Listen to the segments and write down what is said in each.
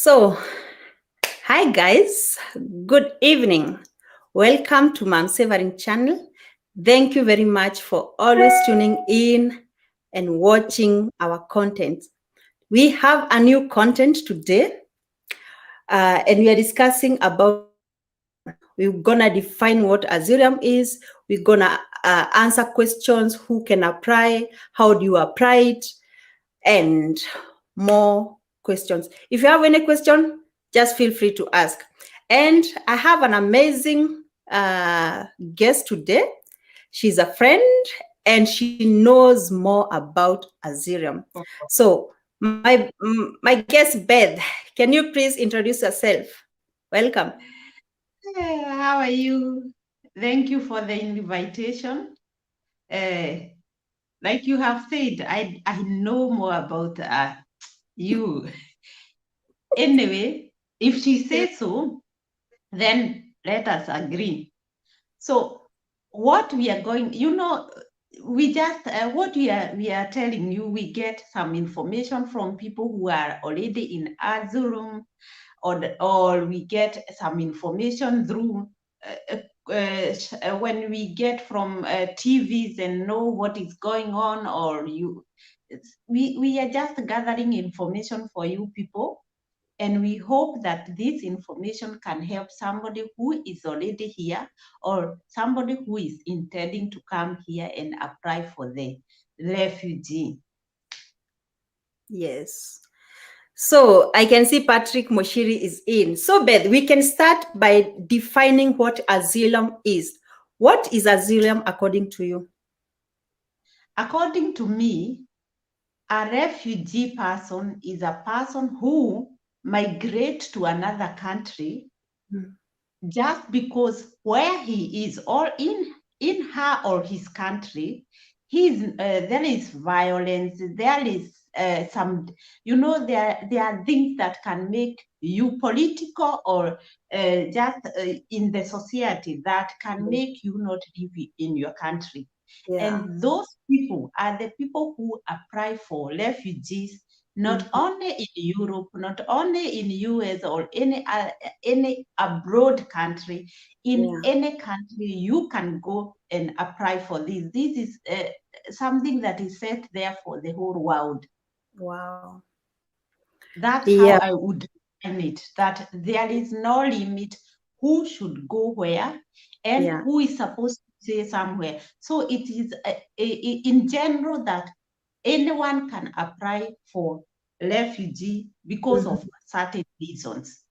So, hi guys, good evening. Welcome to Mom Savoring channel. Thank you very much for always tuning in and watching our content. We have a new content today, and we are discussing about ASYLUM. We're gonna define what ASYLUM is. We're gonna answer questions: who can apply, how do you apply it, and more questions. If you have any question, just feel free to ask. And I have an amazing guest today. She's a friend and she knows more about ASYLUM. So my guest Beth, can you please introduce yourself? Welcome. Hey, how are you? Thank you for the invitation. Like you have said, I know more about you. Anyway, if she says so, then let us agree. So, what we are going, we just what we are telling you, we get some information from people who are already in ASYLUM, or we get some information through when we get from TVs and know what is going on, or we are just gathering information for you people, and we hope that this information can help somebody who is already here or somebody who is intending to come here and apply for the refugee. Yes. So I can see Patrick Moshiri is in. So Beth, we can start by defining what ASYLUM is. What is ASYLUM according to you? According to me, a refugee person is a person who migrates to another country just because where he is, or in her or his country, there is violence, there is some, there are things that can make you political, or just in the society that can make you not live in your country. Yeah. And those people are the people who apply for refugees, not only in Europe, not only in US, or any abroad country. In any country, you can go and apply for this. This is something that is set there for the whole world. Wow. That's how Yeah. I would define it, that there is no limit who should go where and who is supposed to stay somewhere. So it is in general that anyone can apply for refugee because of certain reasons.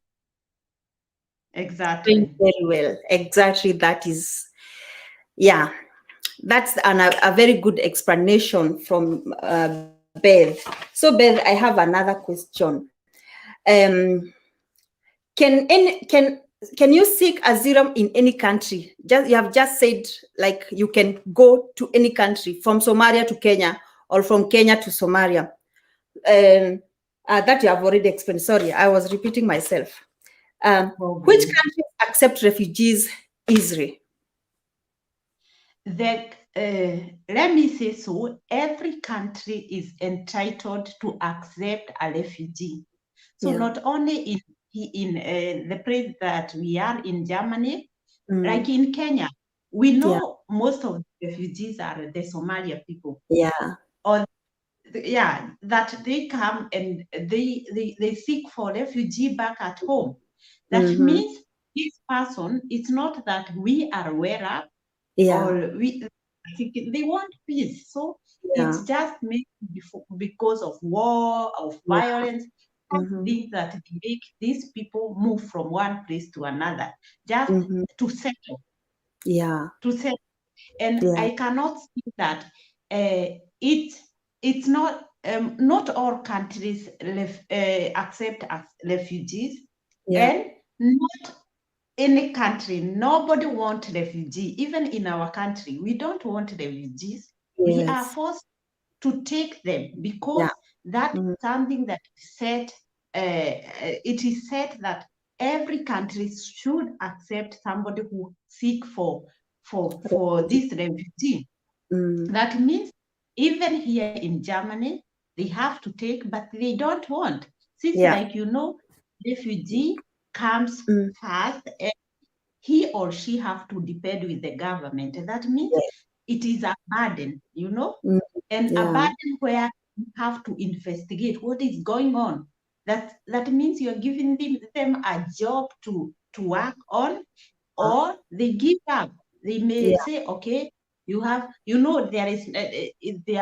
Doing Exactly. very well. Exactly. That is, yeah. That's a very good explanation from Beth. So Beth, I have another question. Um, can you seek asylum in any country? You have just said like you can go to any country from Somalia to Kenya or from Kenya to Somalia. That you have already explained. Sorry, I was repeating myself. Which countries accept refugees easily? Let me say so, every country is entitled to accept a refugee. So not only in the place that we are in Germany, like in Kenya, we know most of the refugees are the Somalia people. Yeah. Or that they come and they seek for refugee back at home. That means this person, it's not that we are aware of, or they want peace. So it's just maybe because of war, of violence, things that make these people move from one place to another, just to settle. Yeah. To settle. And I cannot see that it's not all countries accept as refugees, and not any country, nobody wants refugee. Even in our country, we don't want refugees. We are forced to take them because that is something that is said. It is said that every country should accept somebody who seek for this refugee. That means even here in Germany, they have to take, but they don't want. Since, like refugee comes Mm. first, and he or she have to depend with the government. That means Yeah. it is a burden, Mm. and a Yeah. burden where you have to investigate what is going on. That means you're giving them a job to work on, or they give up. They may Yeah. say, okay, there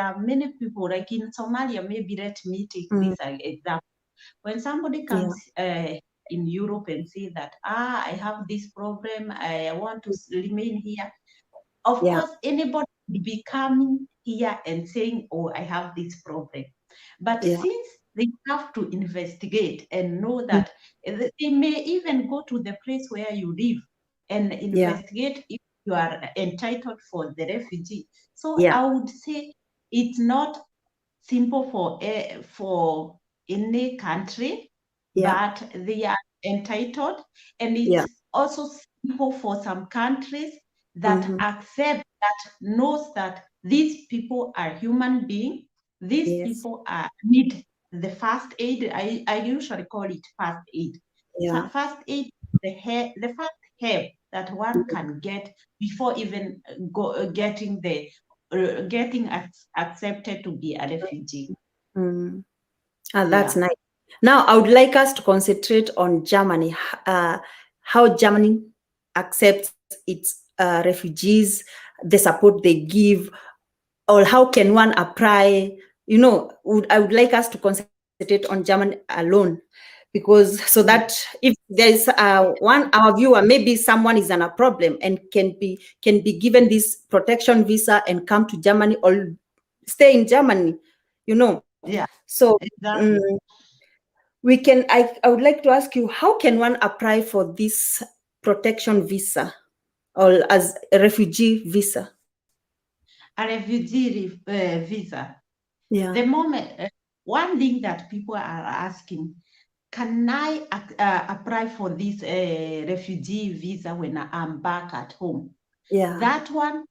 are many people, like in Somalia, maybe let me take Mm. this example. When somebody Yeah. comes in Europe and say that, I have this problem, I want to remain here. Of Yeah. course, anybody would be coming here and saying, oh, I have this problem. But Yeah. since they have to investigate and know Mm. that they may even go to the place where you live and Yeah. investigate if you are entitled for the refugee. So Yeah. I would say it's not simple for any country, Yeah. but they are entitled, and Yeah. it's also simple for some countries that Mm-hmm. accept, that knows that these people are human beings, these Yes. people need the first aid. I usually call it first aid. Yeah. First aid, the first help that one Mm. can get before even getting accepted to be a refugee. Mm. Ah, that's Yeah, nice. Now, I would like us to concentrate on Germany, how Germany accepts its refugees, the support they give, or how can one apply. I would like us to concentrate on Germany alone, because so that yeah, if there's our viewer, maybe someone is in a problem and can be given this protection visa and come to Germany or stay in Germany, yeah, so mm, exactly. I would like to ask you, how can one apply for this protection visa or as a refugee visa? A refugee visa. Yeah. The moment, one thing that people are asking, can I apply for this refugee visa when I'm back at home? Yeah. That one,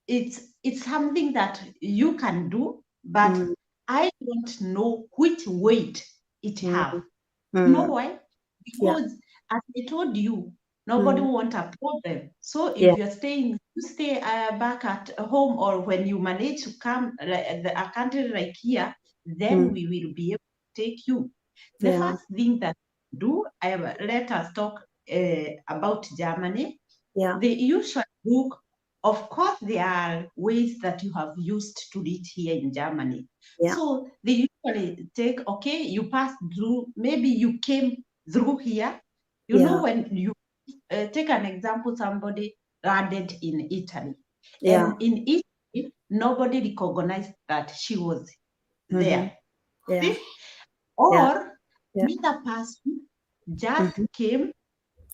it's something that you can do, but Mm. I don't know which weight it Mm. have. You know Mm. why? Yeah. Because as I told you, nobody Mm. want a problem. So Yeah. if you stay back at home, or when you manage to come a country like here, then Mm. we will be able to take you. The Yeah. first thing that do, let us talk about Germany. Yeah. They usually look, of course, there are ways that you have used to reach here in Germany. Yeah. So they usually take, okay, you passed through, maybe you came through here. Yeah. When you take an example, somebody landed in Italy, Yeah. and in Italy, nobody recognized that she was Mm-hmm. there. Yeah. See? Yeah. Or Yeah. another person just Mm-hmm. came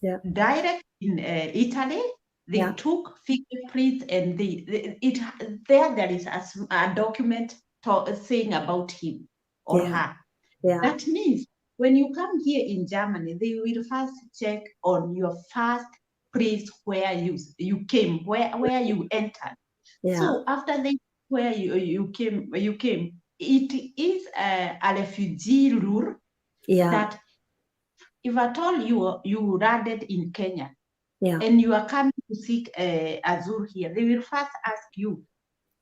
Yeah. direct in Italy. They Yeah. took fingerprints, and there is a document saying about him or Yeah. her. Yeah. That means when you come here in Germany, they will first check on your first place where you came, where you entered. Yeah. So after they where you came, it is a refugee rule Yeah. that if at all you landed in Kenya Yeah. and you are coming to seek Azure here, they will first ask you,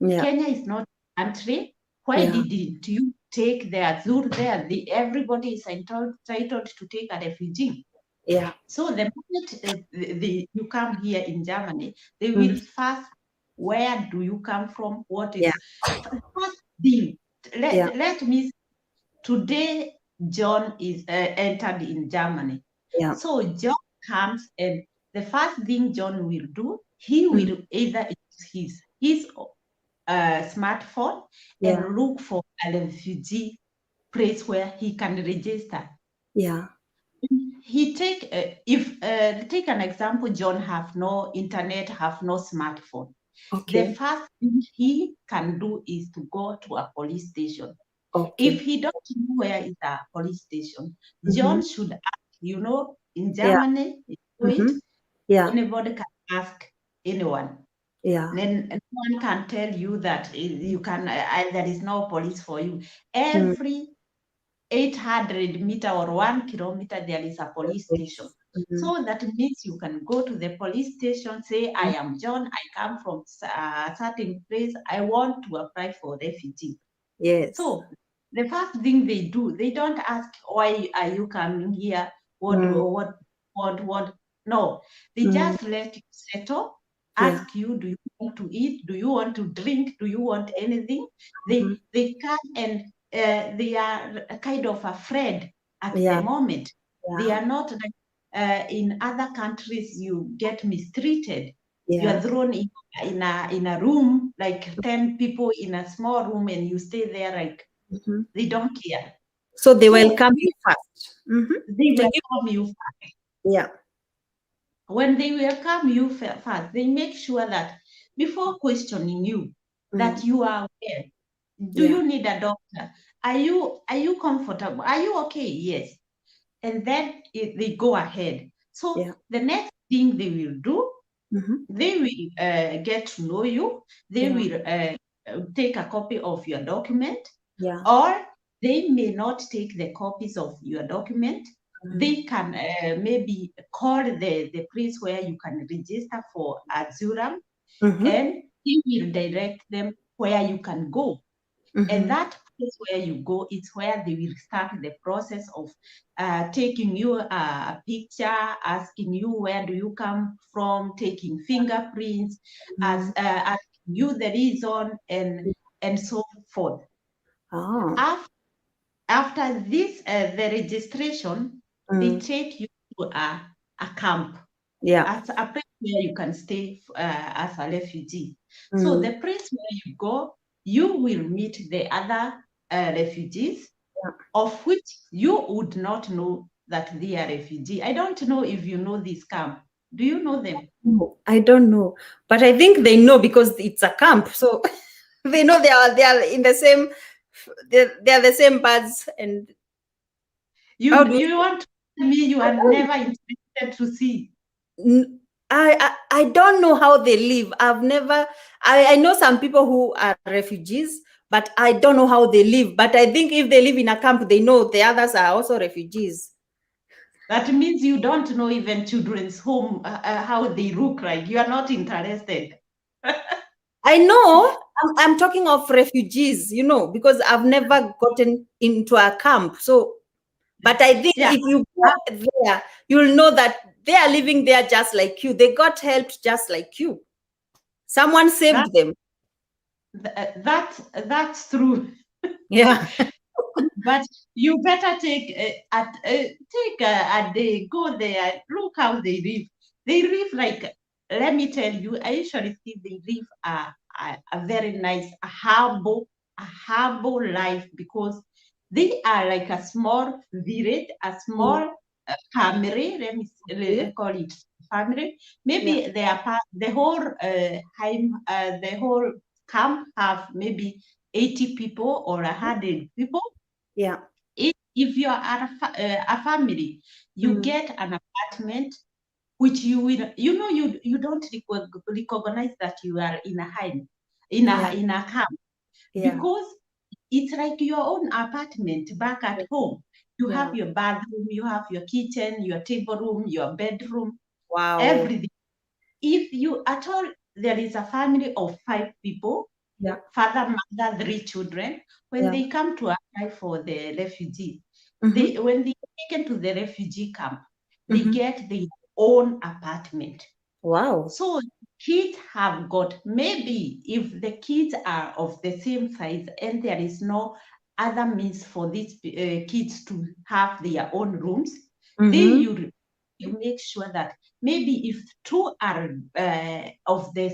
Yeah. Kenya is not a country. Why Yeah. didn't you take the Azure there? Everybody is entitled to take a refugee. Yeah. So the moment you come here in Germany, they will Mm. first, where do you come from? What Yeah. is first thing? Yeah. Let me, today John is entered in Germany. Yeah. So John comes, and the first thing John will do, he Mm. will either use his smartphone Yeah. and look for a refugee place where he can register. Yeah. He take an example. John have no internet, have no smartphone. The Okay. first thing he can do is to go to a police station. If Okay. he don't know where is a police station, Mm-hmm. John should ask. In Yeah. Germany, Mm-hmm. Yeah. anybody can ask anyone. Yeah. Then no one can tell you that you can. There is no police for you. Mm. Every 800 meter or 1 kilometer, there is a police station. So that means you can go to the police station, say, I am John, I come from a certain place, I want to apply for refugee. Yes. So the first thing they do, they don't ask, why are you coming here? What? No, they just let you settle, ask you, do you want to eat? Do you want to drink? Do you want anything? They come and they are kind of afraid at the moment. They are not like in other countries, you get mistreated. You are thrown in a room, like 10 people in a small room, and you stay there like they don't care. So they welcome you first. They welcome you first. Yeah. When they welcome you first, they make sure that before questioning you, that you are well. Do you need a doctor? Are you comfortable? Are you okay? Yes. And then they go ahead. So the next thing they will do, they will get to know you. They will take a copy of your document, or they may not take the copies of your document. They can maybe call the place where you can register for ASYLUM, and he will direct them where you can go. And that place where you go is where they will start the process of taking you a picture, asking you where do you come from, taking fingerprints, asking you the reason, and so forth. After this, the registration, they take you to a camp, as a place where you can stay as a refugee. So the place where you go, you will meet the other refugees, of which you would not know that they are refugees. I don't know if you know this camp. Do you know them? No, I don't know, but I think they know because it's a camp, so they know they are in the same. They are the same birds, and you want to tell me you are never interested to see? I don't know how they live. I've never. I know some people who are refugees, but I don't know how they live. But I think if they live in a camp, they know the others are also refugees. That means you don't know even children's home, how they look like. You are not interested. I know. I'm talking of refugees, because I've never gotten into a camp. So, but I think if you go there, you'll know that they are living there just like you. They got helped just like you. Someone saved them. That's true. Yeah. But you better take a day, go there, look how they live. They live like, let me tell you, I usually see they live a very nice, a humble life, because they are like a small village, a small family. Let me call it family. Maybe they are the whole camp have maybe 80 people or 100 people. Yeah. If you are a family, you get an apartment, which you will, you don't recognize that you are in a home, in a camp, because it's like your own apartment back at home. You have your bathroom, you have your kitchen, your table room, your bedroom, everything. If you at all, there is a family of 5 people, father, mother, 3 children, when they come to apply for the refugee, when they taken to the refugee camp, they get their own apartment. Wow. So kids have got, maybe if the kids are of the same size and there is no other means for these kids to have their own rooms, then you make sure that maybe if 2 are of the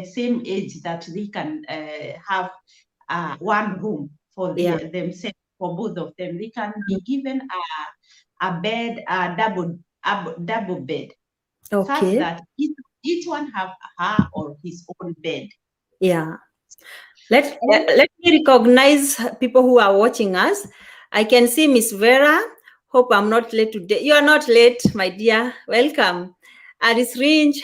same age, that they can have one room for themselves, for both of them, they can be given a bed, a double bed, such that each one have her or his own bed. Yeah. Let me recognize people who are watching us. I can see Miss Vera. Hope I'm not late today. You are not late, my dear. Welcome. Alice Ringe.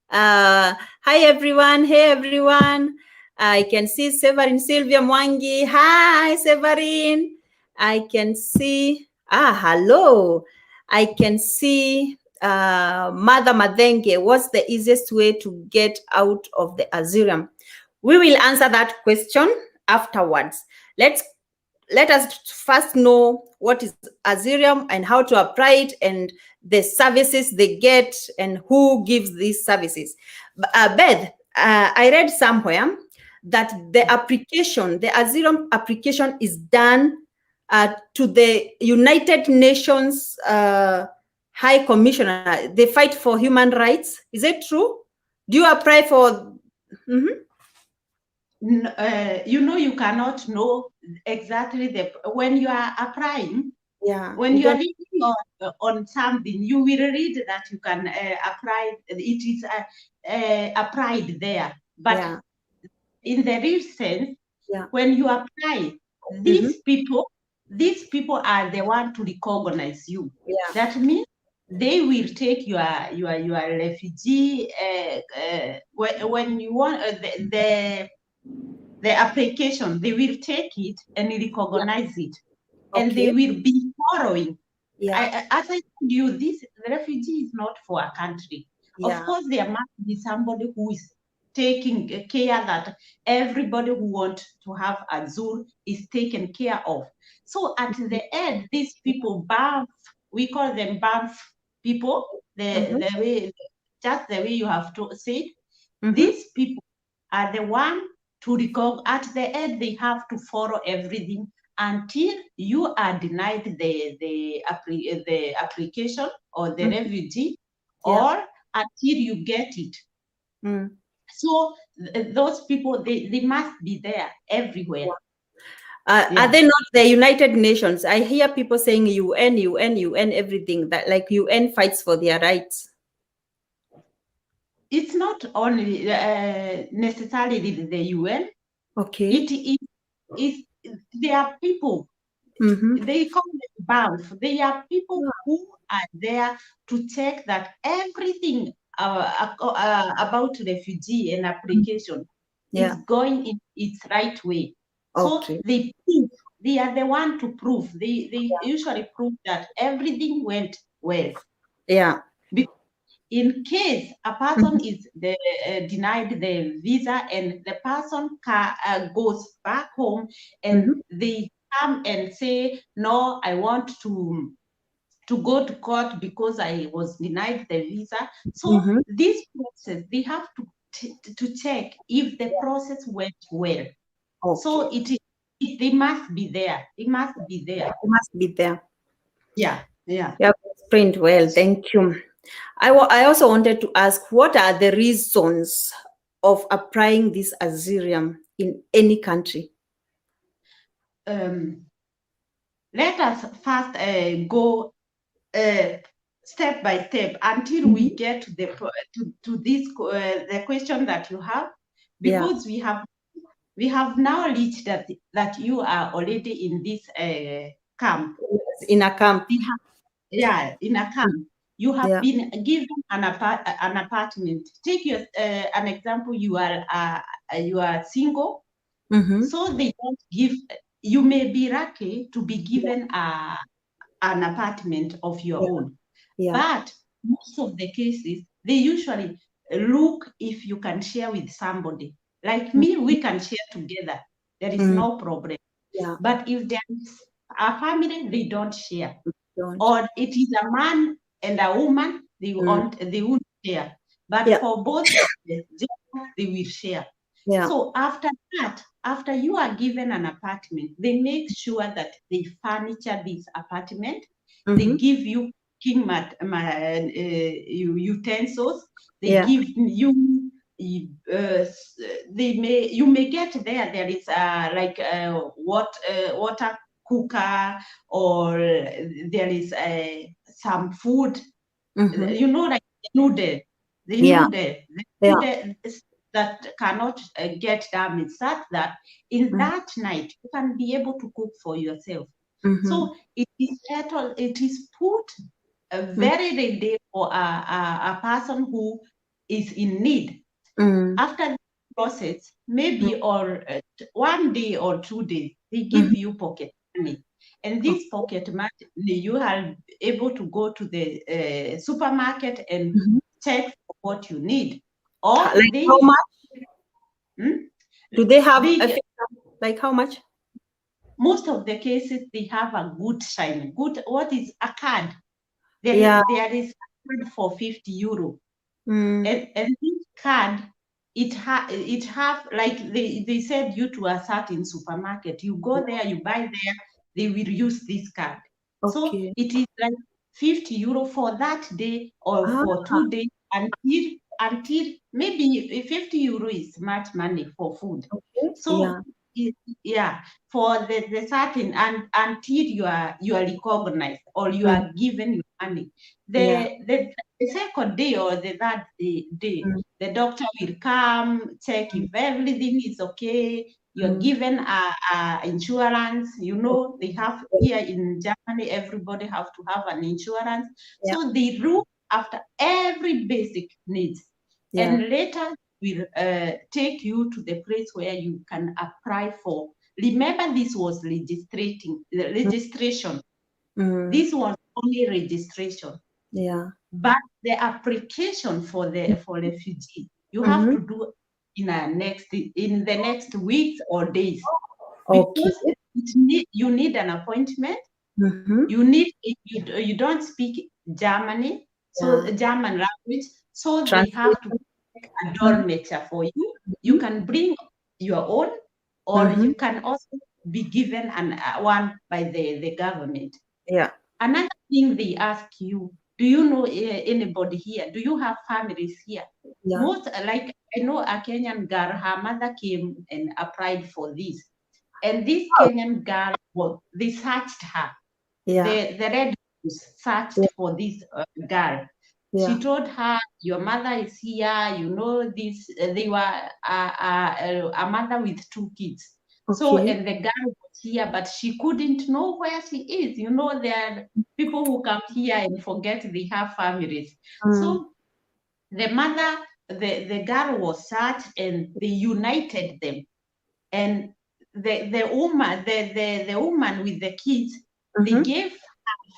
Hi, everyone. Hey, everyone. I can see Severin Sylvia Mwangi. Hi, Severin. I can see, hello. I can see Mother Madenge. What's the easiest way to get out of the ASYLUM? We will answer that question afterwards. Let us first know what is ASYLUM and how to apply it and the services they get and who gives these services. Beth, I read somewhere that the application, the ASYLUM application is done to the United Nations High Commissioner. They fight for human rights. Is it true? Do you apply for? Mm-hmm. You cannot know exactly when you are applying. Yeah. When you are reading on something, you will read that you can apply. It is applied there, but Yeah. in the real sense, Yeah. when you apply, Mm-hmm. these people are the one to recognize you. Yeah. That means they will take your refugee when you want the application. They will take it and recognize it, and they Okay. will be following. Yeah. As I told you, this refugee is not for a country. Of Yeah. course, there must be somebody who is taking care that everybody who wants to have Azul is taken care of. So at the end, these people, BAMF, we call them BAMF people, Mm-hmm. the way, just the way you have to say it, Mm-hmm. these people are the one to record. At the end, they have to follow everything until you are denied the application or the Mm-hmm. refugee, Yeah. or until you get it. Mm. So those people, they must be there everywhere. Are Yeah. they not the United Nations? I hear people saying UN, UN, UN, everything that like UN fights for their rights. It's not only necessarily the UN. Okay. It is there are people, Mm-hmm. they call them BAMF. They are people who are there to check that everything about refugee and application is Yeah. going in its right way. So Okay. they are the one to prove. They usually prove that everything went well. Yeah. Because in case a person is denied the visa and the person goes back home and Mm-hmm. they come and say, no, I want to go to court because I was denied the visa. So Mm-hmm. this process, they have to check if the process went well. So Okay. they must be there. It must be there. It must be there. Yeah, yeah. You have explained well. Thank you. I also wanted to ask, what are the reasons of applying this asylum in any country? Let us first go step by step until Mm-hmm. we get to this the question that you have, Yeah. because we have now reached that you are already in this camp. In a camp. Yeah, in a camp. You have Yeah. been given an apartment. Take an example. You are single, Mm-hmm. so they don't give. You may be lucky to be given an apartment of your Yeah. own, Yeah. but most of the cases they usually look if you can share with somebody. Like me, we can share together. There is Mm-hmm. no problem. Yeah. But if there is a family, they don't share, Don't. or it is a man and a woman, Mm. they won't share. But Yeah. for both genders, they will share. Yeah. So after that, after you are given an apartment, they make sure that they furniture this apartment. They Mm-hmm. give you cooking utensils. They Yeah. give you. You may get there. There is like water cooker, or there is some food, Mm-hmm. like noodle, Yeah. the Yeah. noodle that cannot get damaged, such that in Mm-hmm. that night you can be able to cook for yourself. Mm-hmm. So it is put very ready for a person who is in need. Mm-hmm. After the process, maybe or 1 day or 2 days, they give Mm-hmm. you pocket money. And this pocket money, you are able to go to the supermarket and check for what you need. Or Like how they, much? hmm, Do they have a they figure? Like how much? most of the cases they have a good sign. Good, what is a card? Yeah. There is a card for 50 euro. Mm. And this card, it have like they send you to a certain supermarket. You go there, you buy there, they will use this card. So Okay. it is like 50 euro for that day or Ah, for 2 days until maybe 50 euro is much money for food. okay. So Yeah. yeah, for the certain and until you are recognized or you Mm. are given your money. Yeah. The second day or the third day, Mm. the doctor will come, check if everything is okay. You're Mm. given a insurance. You know, they have Okay. here in Germany, everybody have to have an insurance. Yeah. So they look after every basic needs. Yeah. And later will take you to the place where you can apply for. Remember, this was registration. Mm. This was only registration. Yeah. But the application for refugee, you have Mm-hmm. to do in the next weeks or days, Okay. because you need an appointment. Mm-hmm. You don't speak Germany, so Yeah. German language, so they have to Translation. make a dormitory for you. You can bring your own, or Mm-hmm. you can also be given one by the government. Yeah. Another thing they ask you, do you know anybody here? Do you have families here? Yeah. Most, like I know a Kenyan girl, her mother came and applied for this. And this Oh, Kenyan girl, they searched her. yeah. The Red Cross searched Yeah. for this girl. She Yeah. told her, your mother is here, you know this. They were a mother with two kids. So, Okay. and the girl was here, but she couldn't know where she is. You know, there are people who come here and forget they have families. Mm. So the mother, the girl was searched and they united them. And the woman with the kids, they Mm-hmm. gave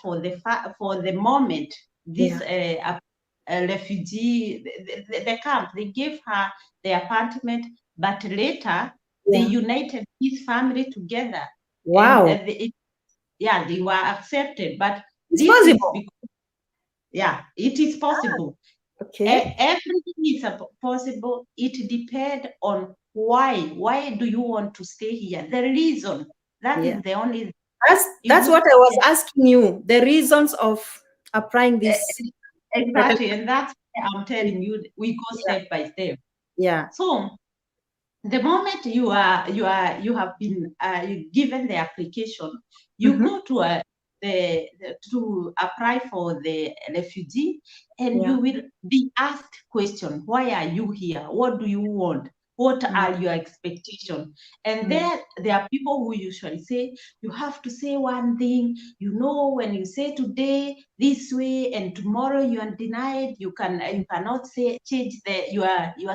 for the moment this Yeah. refugee the camp, they gave her the apartment, but later they Yeah. united his family together, and Wow. yeah, they were accepted. But It's this is possible. because, yeah, it is possible. Okay. Everything is possible. It depends on why. Why do you want to stay here? The reason. That Yeah. is the only. If That's you what I was asking you. The reasons of applying eh, this protect. exactly, and that's why I'm telling you we go Yeah. step by step. Yeah. So the moment you have been given the application, you Mm-hmm. go to to apply for the refugee, and Yeah. you will be asked question: why are you here? What do you want? What Mm. are your expectations? And Mm. there are people who usually say you have to say one thing. You know, when you say today this way and tomorrow you are denied, you cannot say change your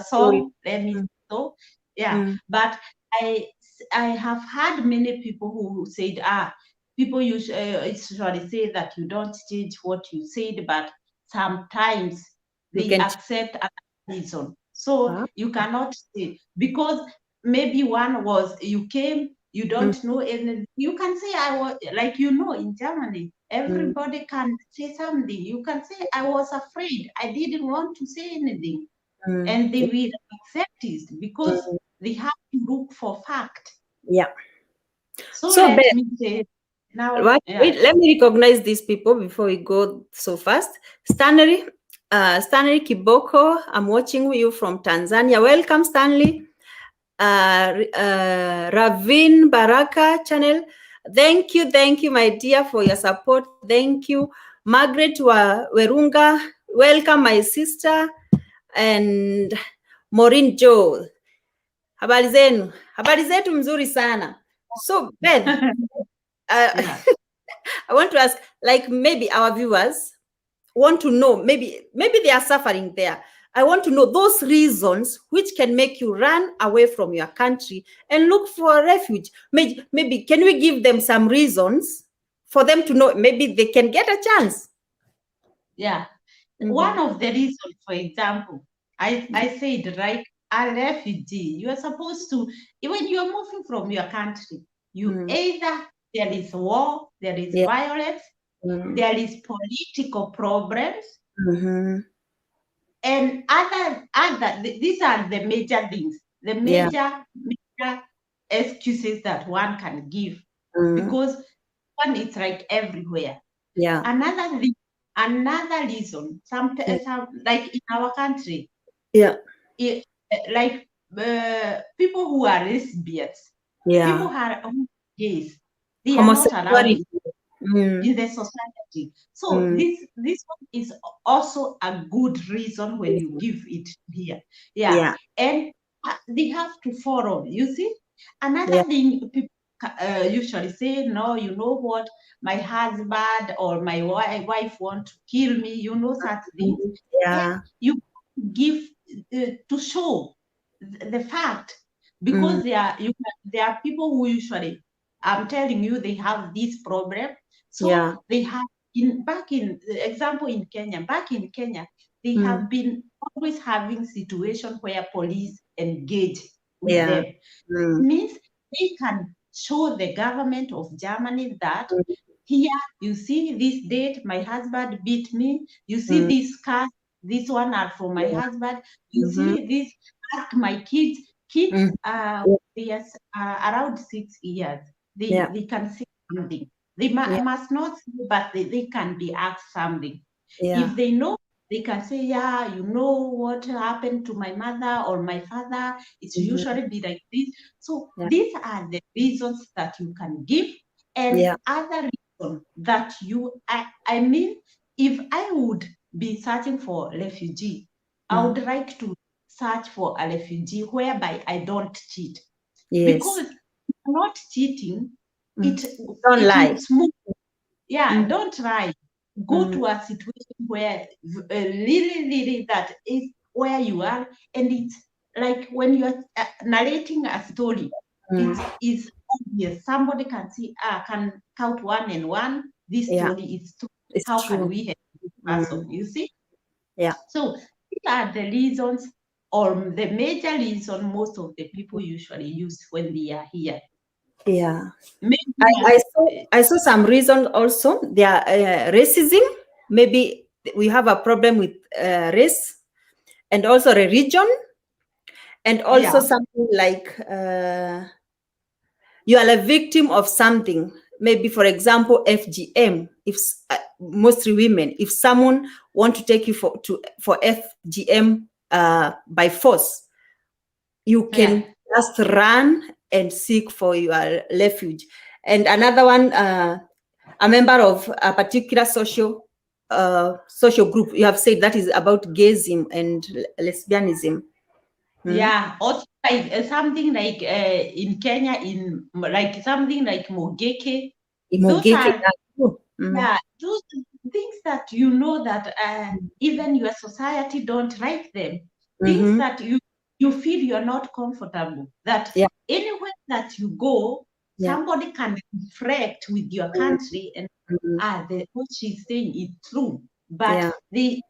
Sorry. song. Let me Mm. so yeah, Mm. but i I have had many people who said, people usually say that you don't change what you said, but sometimes You they can. accept a reason, so Huh? you cannot say, because maybe one was you came, you Mm. don't know anything. You can say, I was, like, in Germany Mm. everybody can say something. You can say, I was afraid, I didn't want to say anything, Mm. and they will accept it because Mm. they have to look for fact. Yeah. So So, let Ben, me say now, wait, yeah. wait, let me recognize these people before we go so fast. Stanley, Stanley Kiboko, I'm watching you from Tanzania. Welcome, Stanley. Ravin Baraka channel. Thank you, my dear, for your support. Thank you. Margaret Werunga, welcome, my sister. And Maureen Joe. Habari zenu. Habari zetu mzuri sana. So, Ben, Yeah. I want to ask, like, maybe our viewers want to know, maybe they are suffering there. I want to know those reasons which can make you run away from your country and look for refuge. Maybe can we give them some reasons for them to know maybe they can get a chance. Yeah. Mm-hmm. One of the reasons, for example, I said, right, a refugee, you are supposed to, when you are moving from your country, you either there is war, there is violence, there is political problems, and these are the major things, the major excuses that one can give, because one is like everywhere. Yeah. Another reason, some like in our country, Yeah. like people who are lesbians, people who are gays, they are not allowed in the society. So this one is also a good reason when you give it here. Yeah. And they have to follow. You see, another thing people usually say, no, you know what, my husband or my wife want to kill me, you know, such things. Yeah. And you give to show the fact, because there are people who usually, I'm telling you, they have this problem. So they have back in example in Kenya, they have been always having situations where police engage with them. It means they can show the government of Germany that here, you see this date, my husband beat me. You see this car, this one are for my husband. You see this, ask my kids. Kids they are around 6 years. They can say something. They must not say, but they can be asked something. If they know, they can say, yeah, you know what happened to my mother or my father. It's usually be like this. So these are the reasons that you can give. And other reason that I mean, if I would be searching for refugee, I would like to search for a refugee whereby I don't cheat. Because not cheating, it lie. looks smooth. Yeah, don't lie. Go to a situation where really that is where you are, and it's like when you are narrating a story, it is obvious. Somebody can see, can count 1 and 1. This story is true. It's How true. can we help this person? You see? Yeah. So these are the reasons, or the major reason most of the people usually use when they are here. Yeah. Maybe I saw some reasons also. There are racism. Maybe we have a problem with race, and also religion, and also something like you are a victim of something. Maybe, for example, FGM. If mostly women, if someone want to take you for FGM by force, you can just run and seek for your refuge. And another one, a member of a particular social group, you have said that is about gayism and lesbianism. Yeah, also like something like in Kenya, in like something like Mogeke. Those are those things that you know that even your society don't like them. Things that you feel you're not comfortable. That anywhere that you go, somebody can reflect with your country and what she's saying is true. But they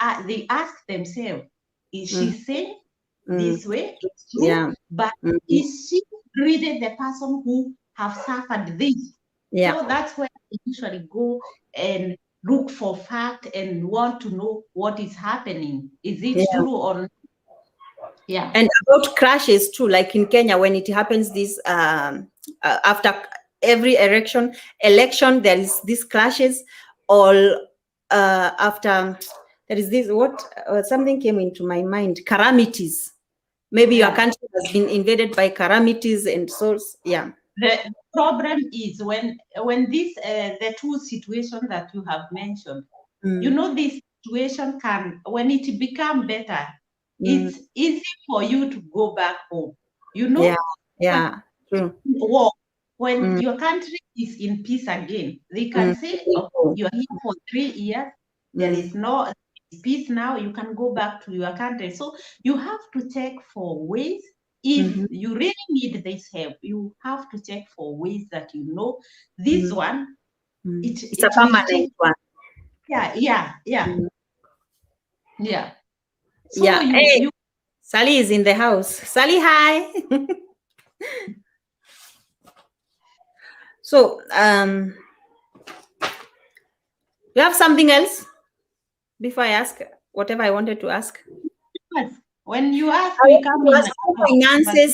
ask themselves, is she saying this way? It's true, but is she really the person who have suffered this? So that's where I usually go and look for fact and want to know what is happening. Is it true or not? Yeah. And about crashes too, like in Kenya, when it happens this after every election, there is this crashes, or after there is this something came into my mind, calamities. Maybe your country has been invaded by calamities, and so The problem is when this the two situations that you have mentioned, you know, this situation can, when it become better, it's easy for you to go back home. You know, true. War, when your country is in peace again, they can say, okay, you're here for 3 years, there is no peace now, you can go back to your country. So you have to check for ways. If you really need this help, you have to check for ways that you know this one It's a it will permanent take. one. Yeah. Mm. Yeah. So Yeah. Hey, you Sally is in the house. Sally, hi. So, you have something else before I ask whatever I wanted to ask? ask. When you ask, I we wanted come to in ask our conversation.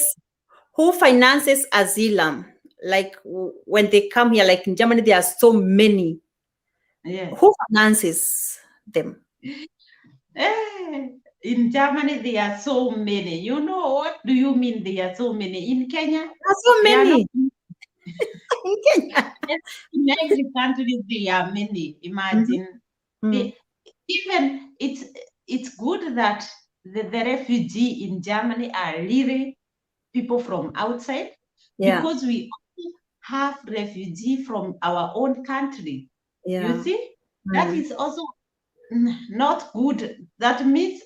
who finances ASYLUM? Like when they come here, like in Germany, there are so many. Yes. Who finances them? Eh, in Germany, there are so many. You know, what do you mean there are so many? In Kenya, There are so there are not. many in Kenya. Yes, in every country, there are many. Mhm. Imagine. Mm. They, even it's good that the refugee in Germany are really people from outside, Yeah, because we also have refugee from our own country. You yeah. see, that Mm. is also not good. That means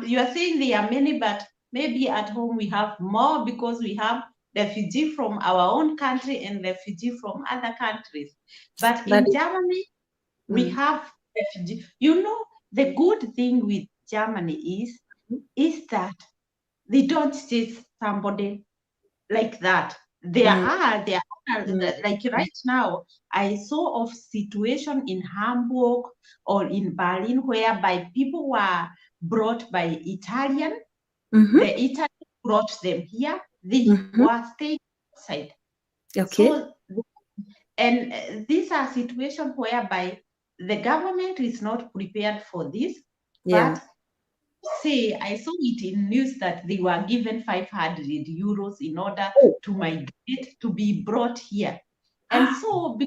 you are saying there are many, but maybe at home we have more because we have refugee from our own country and refugee from other countries. But That in is, Germany, we mm, have refugee. You know, the good thing with Germany is that they don't chase somebody like that. mm, There are mm, like right now. I saw of situation in Hamburg or in Berlin whereby people were brought by Italian. mm-hmm, The Italian brought them here. They mm-hmm. were staying outside. Okay. So, and these are situations whereby the government is not prepared for this, Yeah. but say I saw it in news that they were given 500 euros in order Oh. to migrate to be brought here. And so,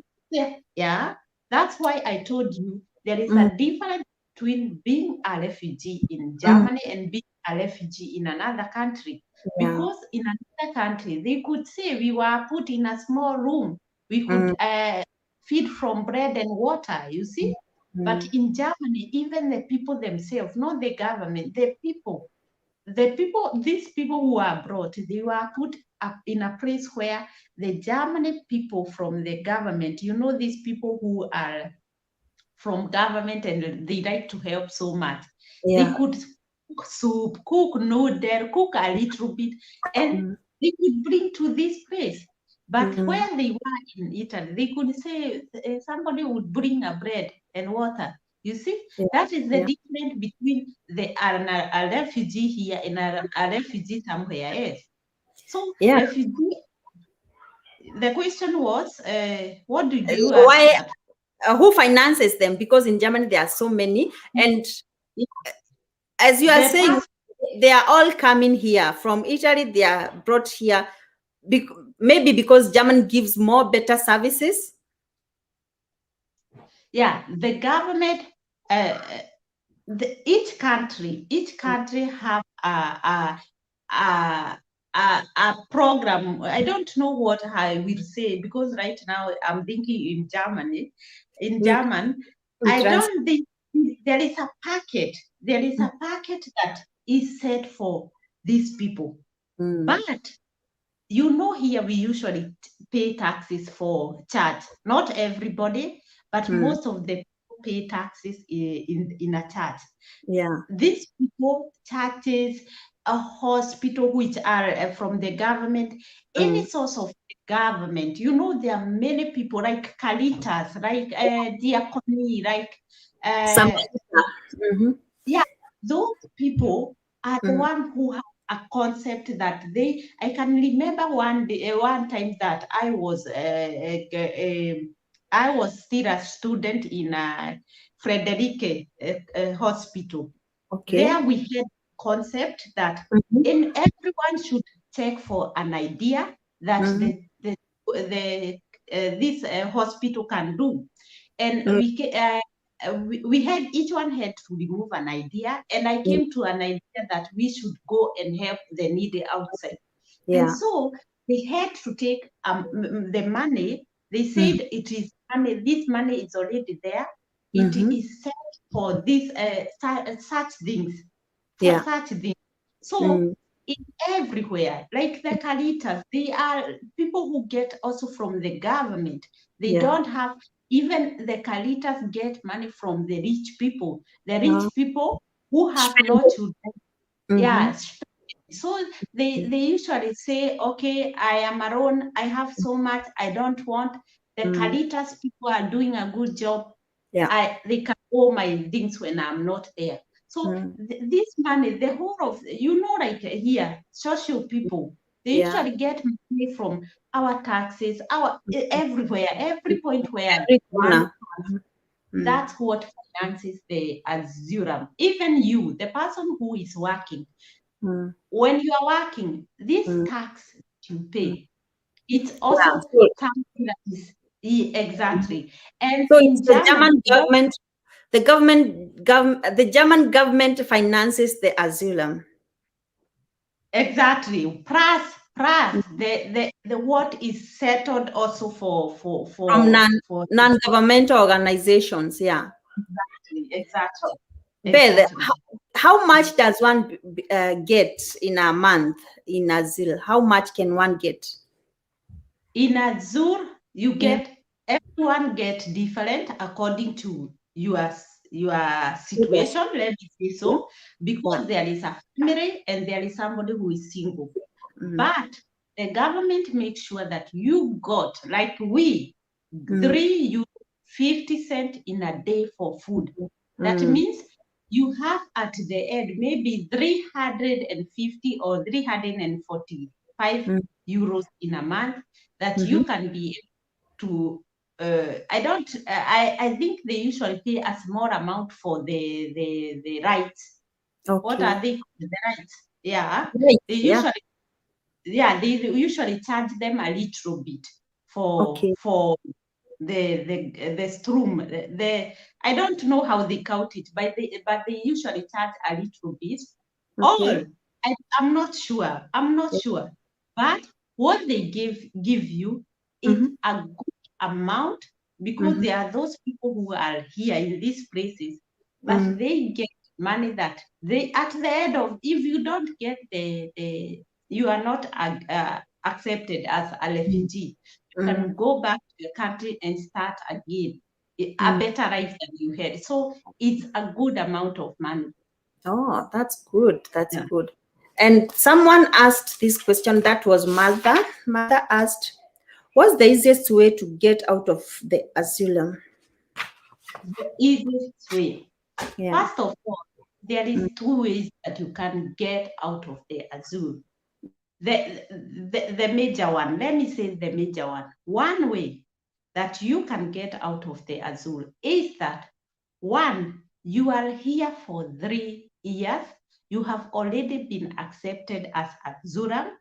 yeah, that's why I told you there is Mm, a difference between being a refugee in mm, Germany and being a refugee in another country. yeah. Because in another country, they could say we were put in a small room, we Mm, could feed from bread and water, you see. But mm, in Germany, even the people themselves, not the government, these people who are brought, they were put up in a place where the German people from the government, you know, these people who are from government and they like to help so much, they yeah. could cook soup, cook noodle, cook a little bit, and Mm, they could bring to this place. But mm, where they were in Italy, they could say somebody would bring a bread and water. You see, yeah. that is the Yeah. difference between a refugee here and a refugee somewhere else. So, Yeah. refugee, the question was, what did you So ask why? that? Who finances them? Because in Germany there are so many, and as you are The saying, past, they are all coming here from Italy. They are brought here, maybe because German gives more better services. yeah, the government, uh, each country have a, a program. I don't know what I will say because right now I'm thinking in Germany, in Mm, German. mm, I trans- don't think there is a packet. There is mm, a packet that is set for these people. mm, But you know, here we usually pay taxes for church. Not everybody, but mm, most of the people pay taxes in a church. yeah. These people, churches, a hospital, which are from the government, any Mm. source of the government, you know, there are many people like Caritas, like Diakoni, like Some. uh, Mhm, yeah, those people are the mm, one who have a concept that I can remember one day, one time that I was still a student in Frederick Hospital. There okay. we had concept that Mhm, in everyone should check for an idea that mhm, the this hospital can do, and mm, we had each one had to remove an idea, and I mm, came to an idea that we should go and help the needy outside. And yeah. so they had to take the money. They Mm, said it is money. This money is already there. It mhm, is set for this such things, for yeah. such things. So Mm, in everywhere, like the Caritas, they are people who get also from the government. They yeah. don't have. Even the Kalitas get money from the rich people. The Yeah. rich people who have Spend no it. children, Mm-hmm. yeah. So they usually say, okay, I am alone, I have so much, I don't want. The Mm. Kalitas people are doing a good job. Yeah. They can owe my things when I'm not there. So Mm. this money, the whole of, like here, social people, they Yeah. usually get money from our taxes, our everywhere, every point where Every money, corner. Mm. that's what finances the ASYLUM. Even you, the person who is working, Mm. when you are working, this Mm. tax you Mm. pay, it's Yeah. also something that is exactly. And So it's in the Germany, German government. The German government finances the asylum exactly. Plus the what is settled also from for non-governmental organizations. Yeah. exactly, Beth, exactly. how much does one get in a month in Azil? How much can one get? In Azure, you Yeah. get everyone get different according to your Yes. situation. Let me say Yeah. so, because there is a family and there is somebody who is single. Mm. But the government makes sure that you got, like we, Mm. 3 euro 50 cents in a day for food. That Mm. means you have at the end maybe 350 or 345 Mm. euros in a month that Mhm. you can be to I don't I think they usually pay a small amount for the rights. What Okay. are they called? The rights? Yeah. Right. They Yeah. usually they usually charge them a little bit Okay. for the strum. I don't know how they count it, but they usually charge a little bit. Okay. All I'm not sure. I'm not Yeah. sure. But what they give you is Mm-hmm. a good amount, because Mm-hmm. there are those people who are here in these places, but Mm. they get money that they at the end of, if you don't get the you are not accepted as a refugee, you can Mm. go back to your country and start again a Mm. better life than you had. So it's a good amount of money. Oh, that's good. That's Yeah. good. And someone asked this question. That was Mother. Mother asked, "What's the easiest way to get out of the asylum?" The easiest way. Yeah. First of all, there Mm. is two ways that you can get out of the Azul. The major one, let me say the major one. One way that you can get out of the Azul is that, one, you are here for 3 years. You have already been accepted as Azuram.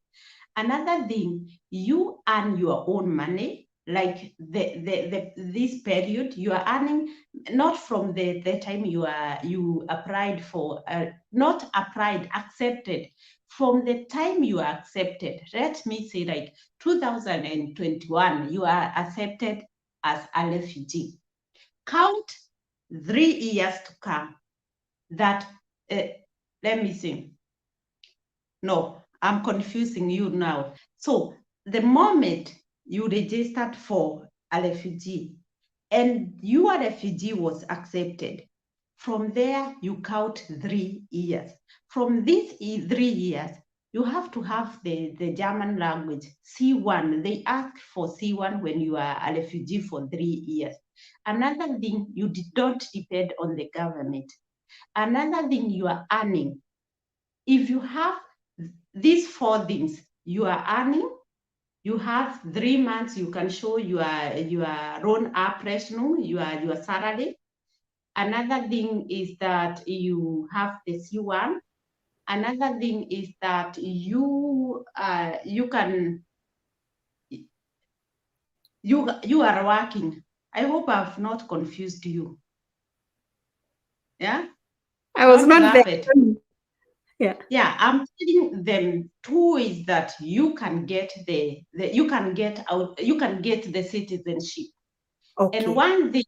Another thing, you earn your own money. Like this period, you are earning not from the time you applied for, not applied, accepted. From the time you are accepted, let me say like 2021, you are accepted as a refugee. Count 3 years to come. That let me see. No, I'm confusing you now. So the moment you registered for a refugee and your refugee was accepted, from there you count 3 years. From these 3 years, you have to have the German language, C1. They ask for C1 when you are a refugee for 3 years. Another thing, you don't depend on the government. Another thing, you are earning. If you have these four things, you are earning, you have 3 months, you can show your own operational, your salary. Another thing is that you have the C1. Another thing is that you can you are working. I hope I've not confused you. Yeah, I was don't not there. laugh at. Yeah. Yeah, I'm telling them two is that you can get you can get out, you can get the citizenship. And Okay.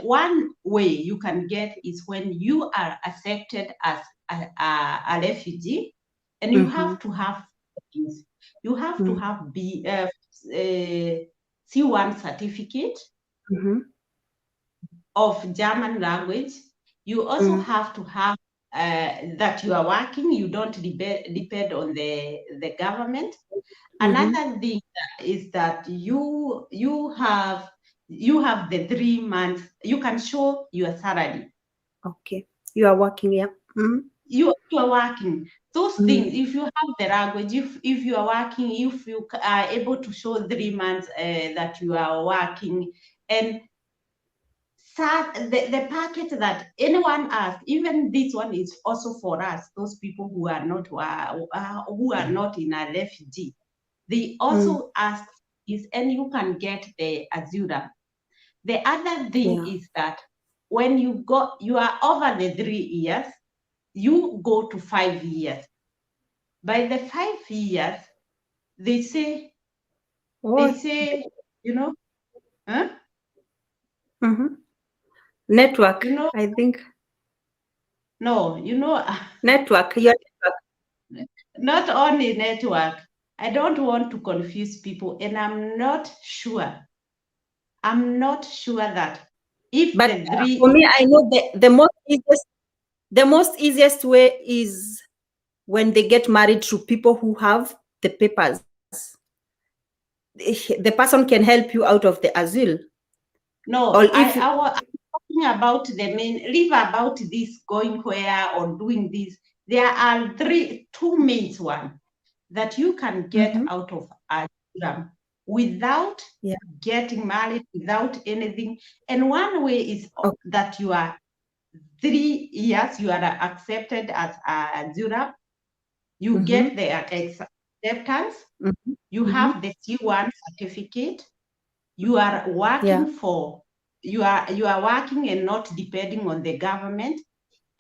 one way you can get is when you are accepted as a refugee, and you Mm-hmm. have to have things. You have to Mm-hmm. have C1 certificate. Mm-hmm. of German language, you also have to have that you are working, you don't depend on the government. Another thing is that you have the 3 months, you can show your salary. Okay. You are working, yeah. You are working. Those things, if you have the language, if you are working, if you are able to show 3 months that you are working, and the packet that anyone asks, even this one is also for us, those people who are not in a refugee. They also ask this, and you can get the ASYLUM. The other thing is that when you are over the 3 years, you go to 5 years. By the 5 years, they say, you know, huh? Network, You know, I think. no, Network, your network. not only network. I don't want to confuse people, and I'm not sure that if But the three, for me, I know the most easiest way is when they get married to people who have the papers. The person can help you out of the asyl. Or no, if I'm talking about the main, leave about this going where or doing this. There are two main ones that you can get out of ASYLUM without getting married, without anything. And one way is that you are 3 years, you are accepted as a ASYLUM. You get the acceptance. You have the C1 certificate. You are working you are working and not depending on the government,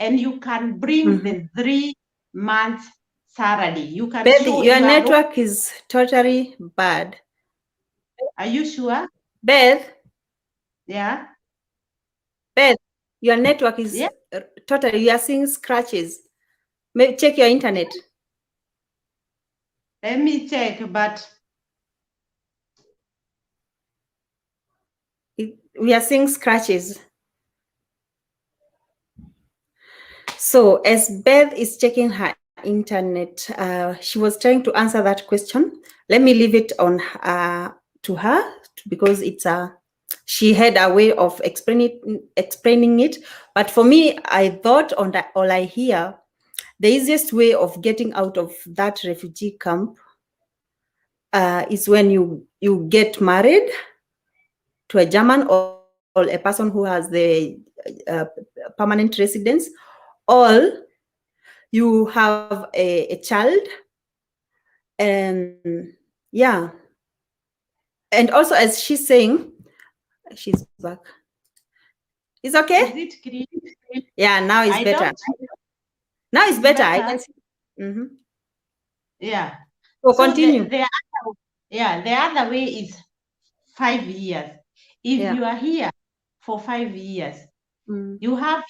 and you can bring the 3 months salary. You can Beth, show your you are. network is totally bad. Are you sure? Beth, Yeah. Beth, your network is Yeah. totally, you are seeing scratches. Maybe check your internet. Let me check, but We are seeing scratches. So as Beth is checking her internet, she was trying to answer that question. Let me leave it on to her because she had a way of explaining it. But for me, I thought on that all I hear, the easiest way of getting out of that refugee camp is when you get married to a German or a person who has the permanent residence, or you have a child, and and also as she's saying, she's back. It's okay. is it green? Yeah, now it's I better. don't. Now it's It's better. I better. can see. Yeah. So So continue. the other way is 5 years. If you are here for 5 years, you have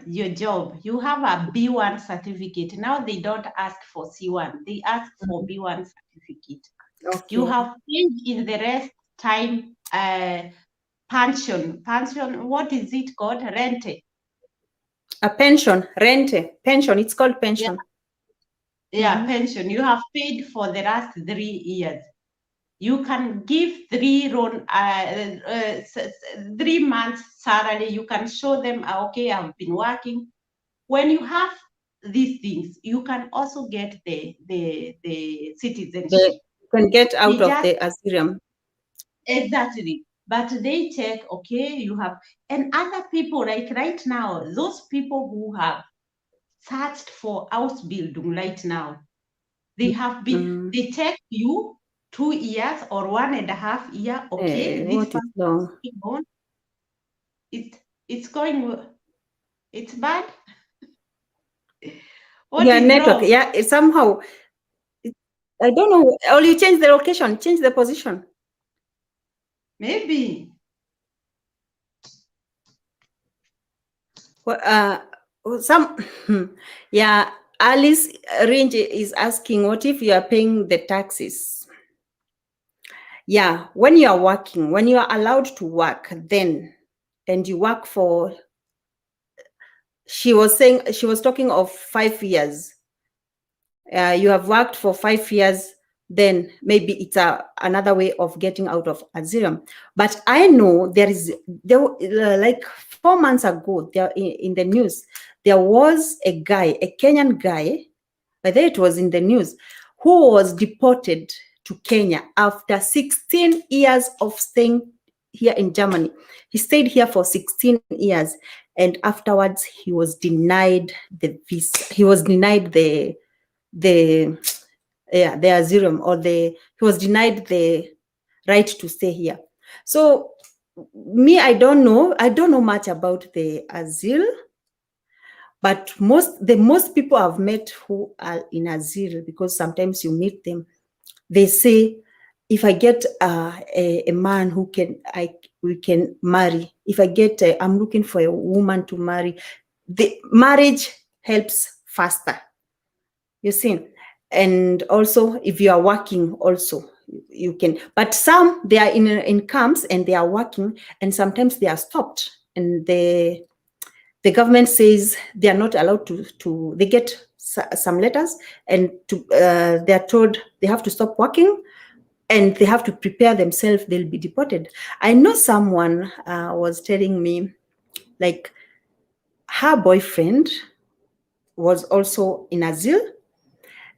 your job, you have a B1 certificate. Now they don't ask for C1, they ask for B1 certificate. Okay. You have paid in the rest time pension, what is it called? Rente. A pension, rente, pension. It's called pension. Yeah, pension. You have paid for the last 3 years. You can give 3 months salary. You can show them, okay, I've been working. When you have these things, you can also get the citizenship. They can get out of the asylum. Exactly. But they check, okay, you have, and other people, like right now, those people who have searched for Ausbildung right now, they have been, they check you 2 years or 1.5 years, okay, this What is wrong? on, it's going, it's bad. What Your is network, wrong? yeah, somehow, I don't know. Or you change the location, change the position. Maybe. Well, yeah, Alice Range is asking, what if you are paying the taxes? Yeah, when you are working, when you are allowed to work, then and you work for, she was talking of 5 years. You have worked for 5 years, then maybe it's another way of getting out of ASYLUM. But I know there like 4 months ago, there in the news, there was a guy, a Kenyan guy, but then it was in the news, who was deported to Kenya after 16 years of staying here in Germany. He stayed here for 16 years, and afterwards he was denied the visa. He was denied the ASYLUM, or he was denied the right to stay here. So me, I don't know much about the asyl, but the most people I've met who are in asyl, because sometimes you meet them, they say, if I get a man who we can marry, if I get I'm looking for a woman to marry, the marriage helps faster, you see. And also, if you are working also, you can. But some, they are in camps and they are working, and sometimes they are stopped, and the government says they are not allowed to they get some letters, and they are told they have to stop working, and they have to prepare themselves, they'll be deported. I know someone was telling me, like, her boyfriend was also in asyl,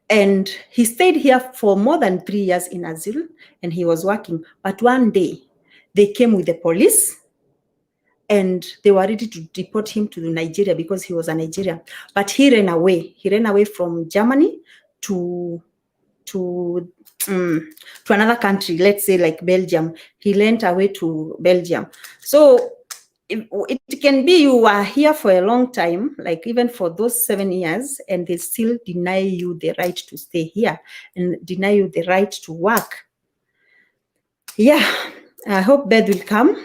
and he stayed here for more than 3 years in asyl, and he was working. But one day, they came with the police, and they were ready to deport him to Nigeria because he was a Nigerian. But he ran away. He ran away from Germany to another country, let's say like Belgium. He went away to Belgium. So it can be you are here for a long time, like even for those 7 years, and they still deny you the right to stay here and deny you the right to work. Yeah, I hope Beth will come.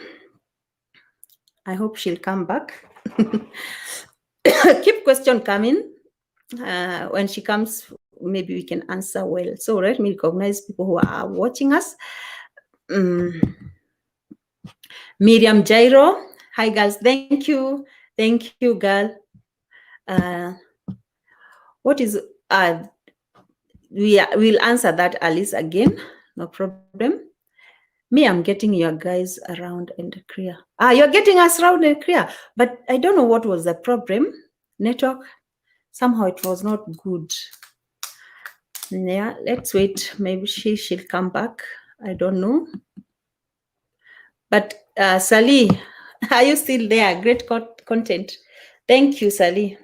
I hope she'll come back. Keep question coming. When she comes, maybe we can answer well. So let me recognize people who are watching us. Miriam Jairo. Hi, girls. Thank you. Thank you, girl. What is... we'll answer that, Alice, again. No problem. Me, I'm getting your guys around and clear. You're getting us around and clear. But I don't know what was the problem. Network. Somehow it was not good. Yeah, let's wait. Maybe she'll come back. I don't know. But Sally, are you still there? Great content. Thank you, Sally.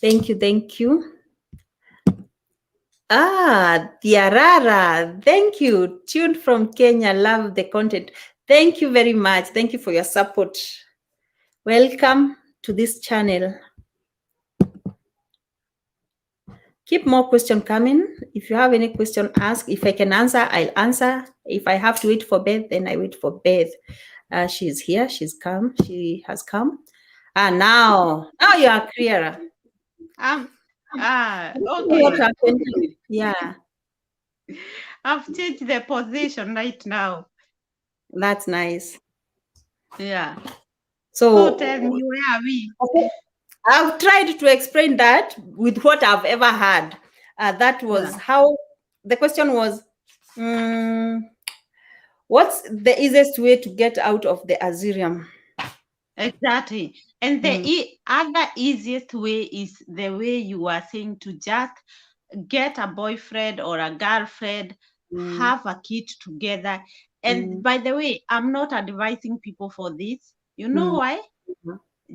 Thank you, thank you. Tiarara, thank you. Tuned from Kenya, love the content. Thank you very much. Thank you for your support. Welcome to this channel. Keep more questions coming. If you have any question, ask. If I can answer, I'll answer. If I have to wait for Beth, then I wait for Beth. She's here. She's come. She has come. Now you are clearer. Okay. What happened? Yeah. I've changed the position right now. That's nice. Yeah. So tell me, where are we? I've tried to explain that with what I've ever had. That was how the question was, what's the easiest way to get out of the ASYLUM? Exactly. And the other easiest way is the way you are saying, to just get a boyfriend or a girlfriend, have a kid together. And by the way, I'm not advising people for this. You know why?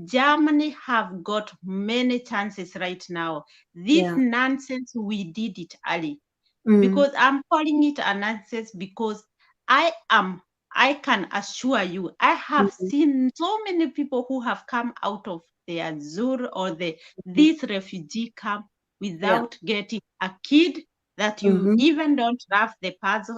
Germany have got many chances right now. This nonsense, we did it early. Because I'm calling it a nonsense because I can assure you, I have seen so many people who have come out of the Azur or this refugee camp without getting a kid that you even don't love the person.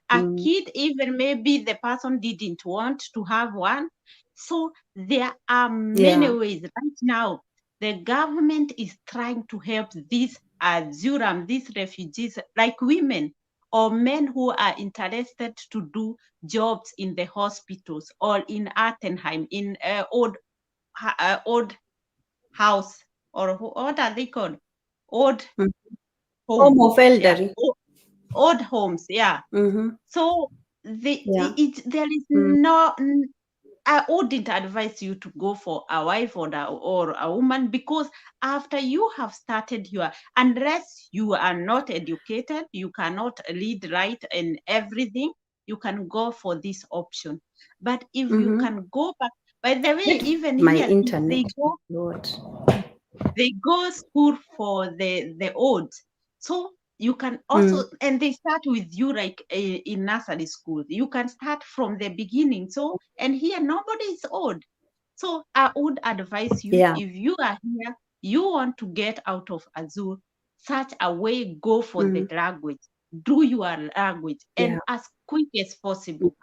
A kid, even maybe the person didn't want to have one. So there are many ways right now. The government is trying to help these Azuram, these refugees, like women or men who are interested to do jobs in the hospitals or in Artenheim, in old house, or what are they called? Old Mm. home. Home of Yeah, elderly. old homes. Yeah. Mm-hmm. So Yeah. there is Mm. no. I wouldn't advise you to go for a wife or a woman, because after you have started unless you are not educated, you cannot lead right in everything, you can go for this option. But if you Mm-hmm. can go back, by the way, Let even my here, internet. they go Lord. they go school for the old. So you can also, Mm. and they start with you like in nursery school. You can start from the beginning. So, and here nobody is old. So I would advise you, Yeah. if you are here, you want to get out of Azul, such a way, go for the Mm. language, do your language, Yeah. and as quick as possible,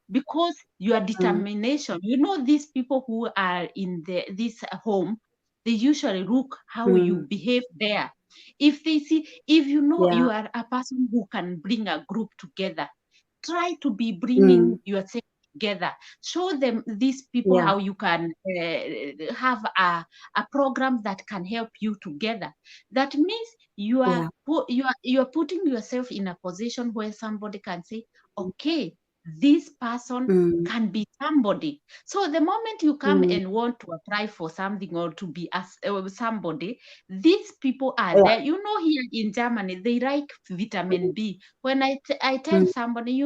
because your Mm. determination. These people who are in this home, they usually look how you Mm. behave there. If they see, if you know Yeah. you are a person who can bring a group together, try to be bringing Mm. yourself together. Show them, these people, Yeah. how you can have a program that can help you together. That means Yeah. you are putting yourself in a position where somebody can say, okay, this person Mm. can be somebody. So the moment you come Mm. and want to apply for something or to be as somebody, these people are Yeah. there. Here in Germany, they like vitamin B. When I tell Mm. somebody,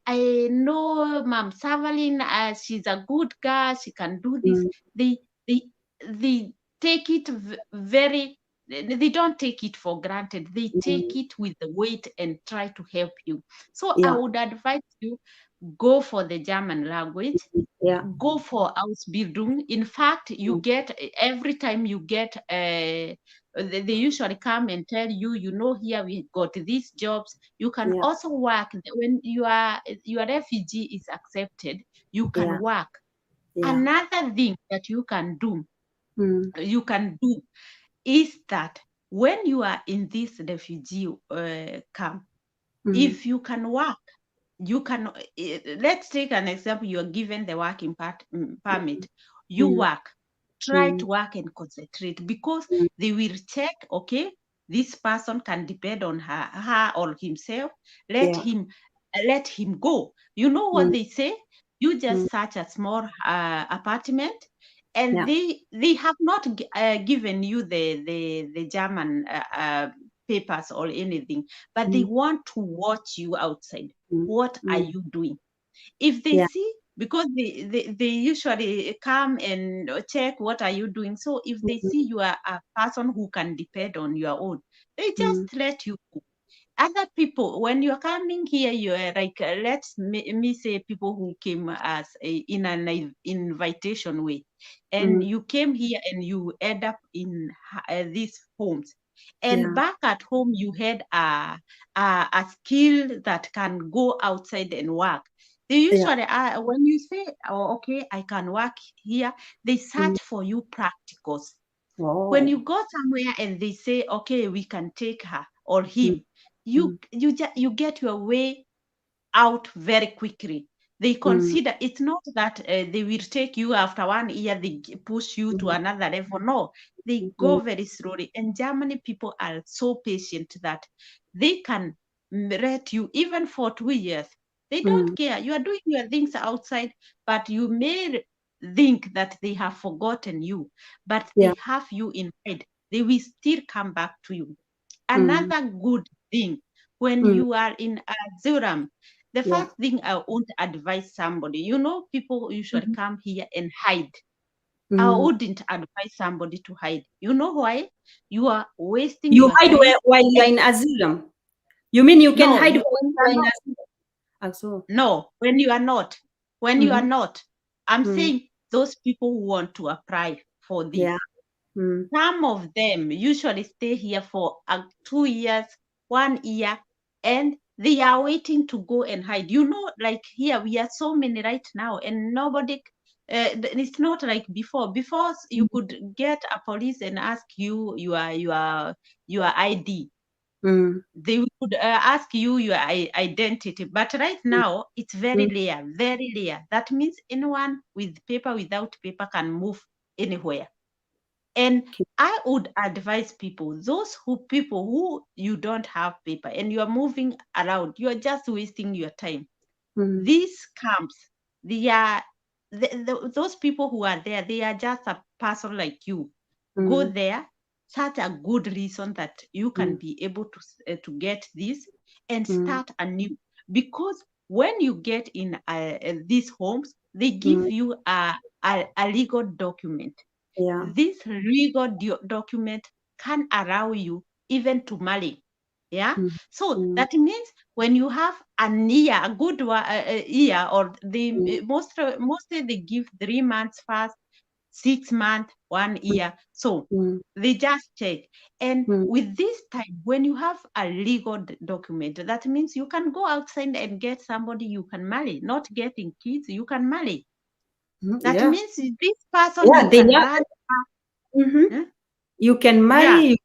I know Mom Savalin, she's a good girl, she can do this. Mm. They they they take it very. They don't take it for granted. They take Mm. it with the weight and try to help you. So I Yeah. would advise you, go for the German language, Yeah. go for Ausbildung. In fact, you Mm. get, every time you get, they usually come and tell you, here we got these jobs. You can Yeah. also work when your refugee is accepted. You Yeah. can work. Yeah. Another thing that Mm. you can do is that when you are in this refugee camp, Mm. if you can work, you can, let's take an example. You are given the working permit, you Mm. work, try to Mm. work and concentrate, because Mm. they will check, okay, this person can depend on her or himself. let Yeah. him let him go. You know what Mm. they say? You Mm. just search a small apartment, and Yeah. they have not given you the German papers or anything, but they Mm. want to watch you outside. Mm. What are Mm. you doing? If they Yeah. see, because they usually come and check what are you doing. So if they Mm. see you are a person who can depend on your own, they just Mm. let you go. Other people, when you're coming here, you are like, let's me say, people who came in an invitation way, and Mm. you came here and you end up in these homes, and Yeah. back at home you had a skill that can go outside and work. They Yeah. usually are, when you say, oh, okay, I can work here, they Mm. search for you practicals. When Oh. you go somewhere and they say, okay, we can take her or Mm. him, Mm. you get your way out very quickly. They Mm. consider, it's not that they will take you after 1 year, they push you to Mm. another level. No, they Mm. go very slowly. And Germany people are so patient that they can rate you even for 2 years. They don't Mm. care. You are doing your things outside, but you may think that they have forgotten you, but Yeah. they have you in mind. They will still come back to you. Mm. Another good thing, when Mm. you are in Azuram, the Yeah. first thing I won't advise somebody, people usually Mhm. come here and hide. I Mm. wouldn't advise somebody to hide. You know why? You are wasting You your hide time. while you are And in asylum. You mean you can no, hide you, while when you you are are in not. asylum? Ah, so. No, when you are not. When you are Mm-hmm. not. I'm Mm. saying those people who want to apply for this. Yeah. Mm. Some of them usually stay here for 2 years, 1 year, and they are waiting to go and hide. Like here, we are so many right now, and nobody. It's not like before. Before, you Mm. could get a police and ask you your ID. Mm, They would ask you your identity. But right mm, now, it's very rare, very rare. That means anyone with paper, without paper can move anywhere. And okay. I would advise people, people who you don't have paper and you are moving around, you are just wasting your time. Mm, These camps, they are those people who are there, they are just a person like you. Go mm, there, such a good reason that you can mm, be able to get this and mm, start anew. Because when you get in these homes, they give mm, you a legal document. yeah. This legal document can allow you even to marry. Yeah. Mm, So mm, that means when you have an year, a good year, or mm, mostly they give 3 months first, 6 months, one mm, year. So mm, they just check. And mm, with this time, when you have a legal document, that means you can go outside and get somebody you can marry. Not getting kids, you can marry. That yeah. means this person Yeah, you they can have. run. Mm-hmm. eh, You can Yeah, marry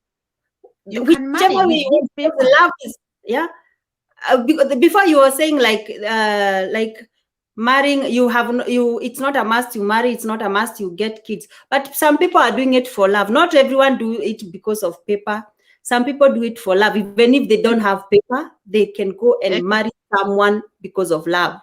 you can whichever marry way with you this want because paper. the love is, yeah. Because before you were saying like marrying, you have you. It's not a must you marry. It's not a must you get kids. But some people are doing it for love. Not everyone do it because of paper. Some people do it for love. Even if they don't have paper, they can go and Ex- marry someone because of love.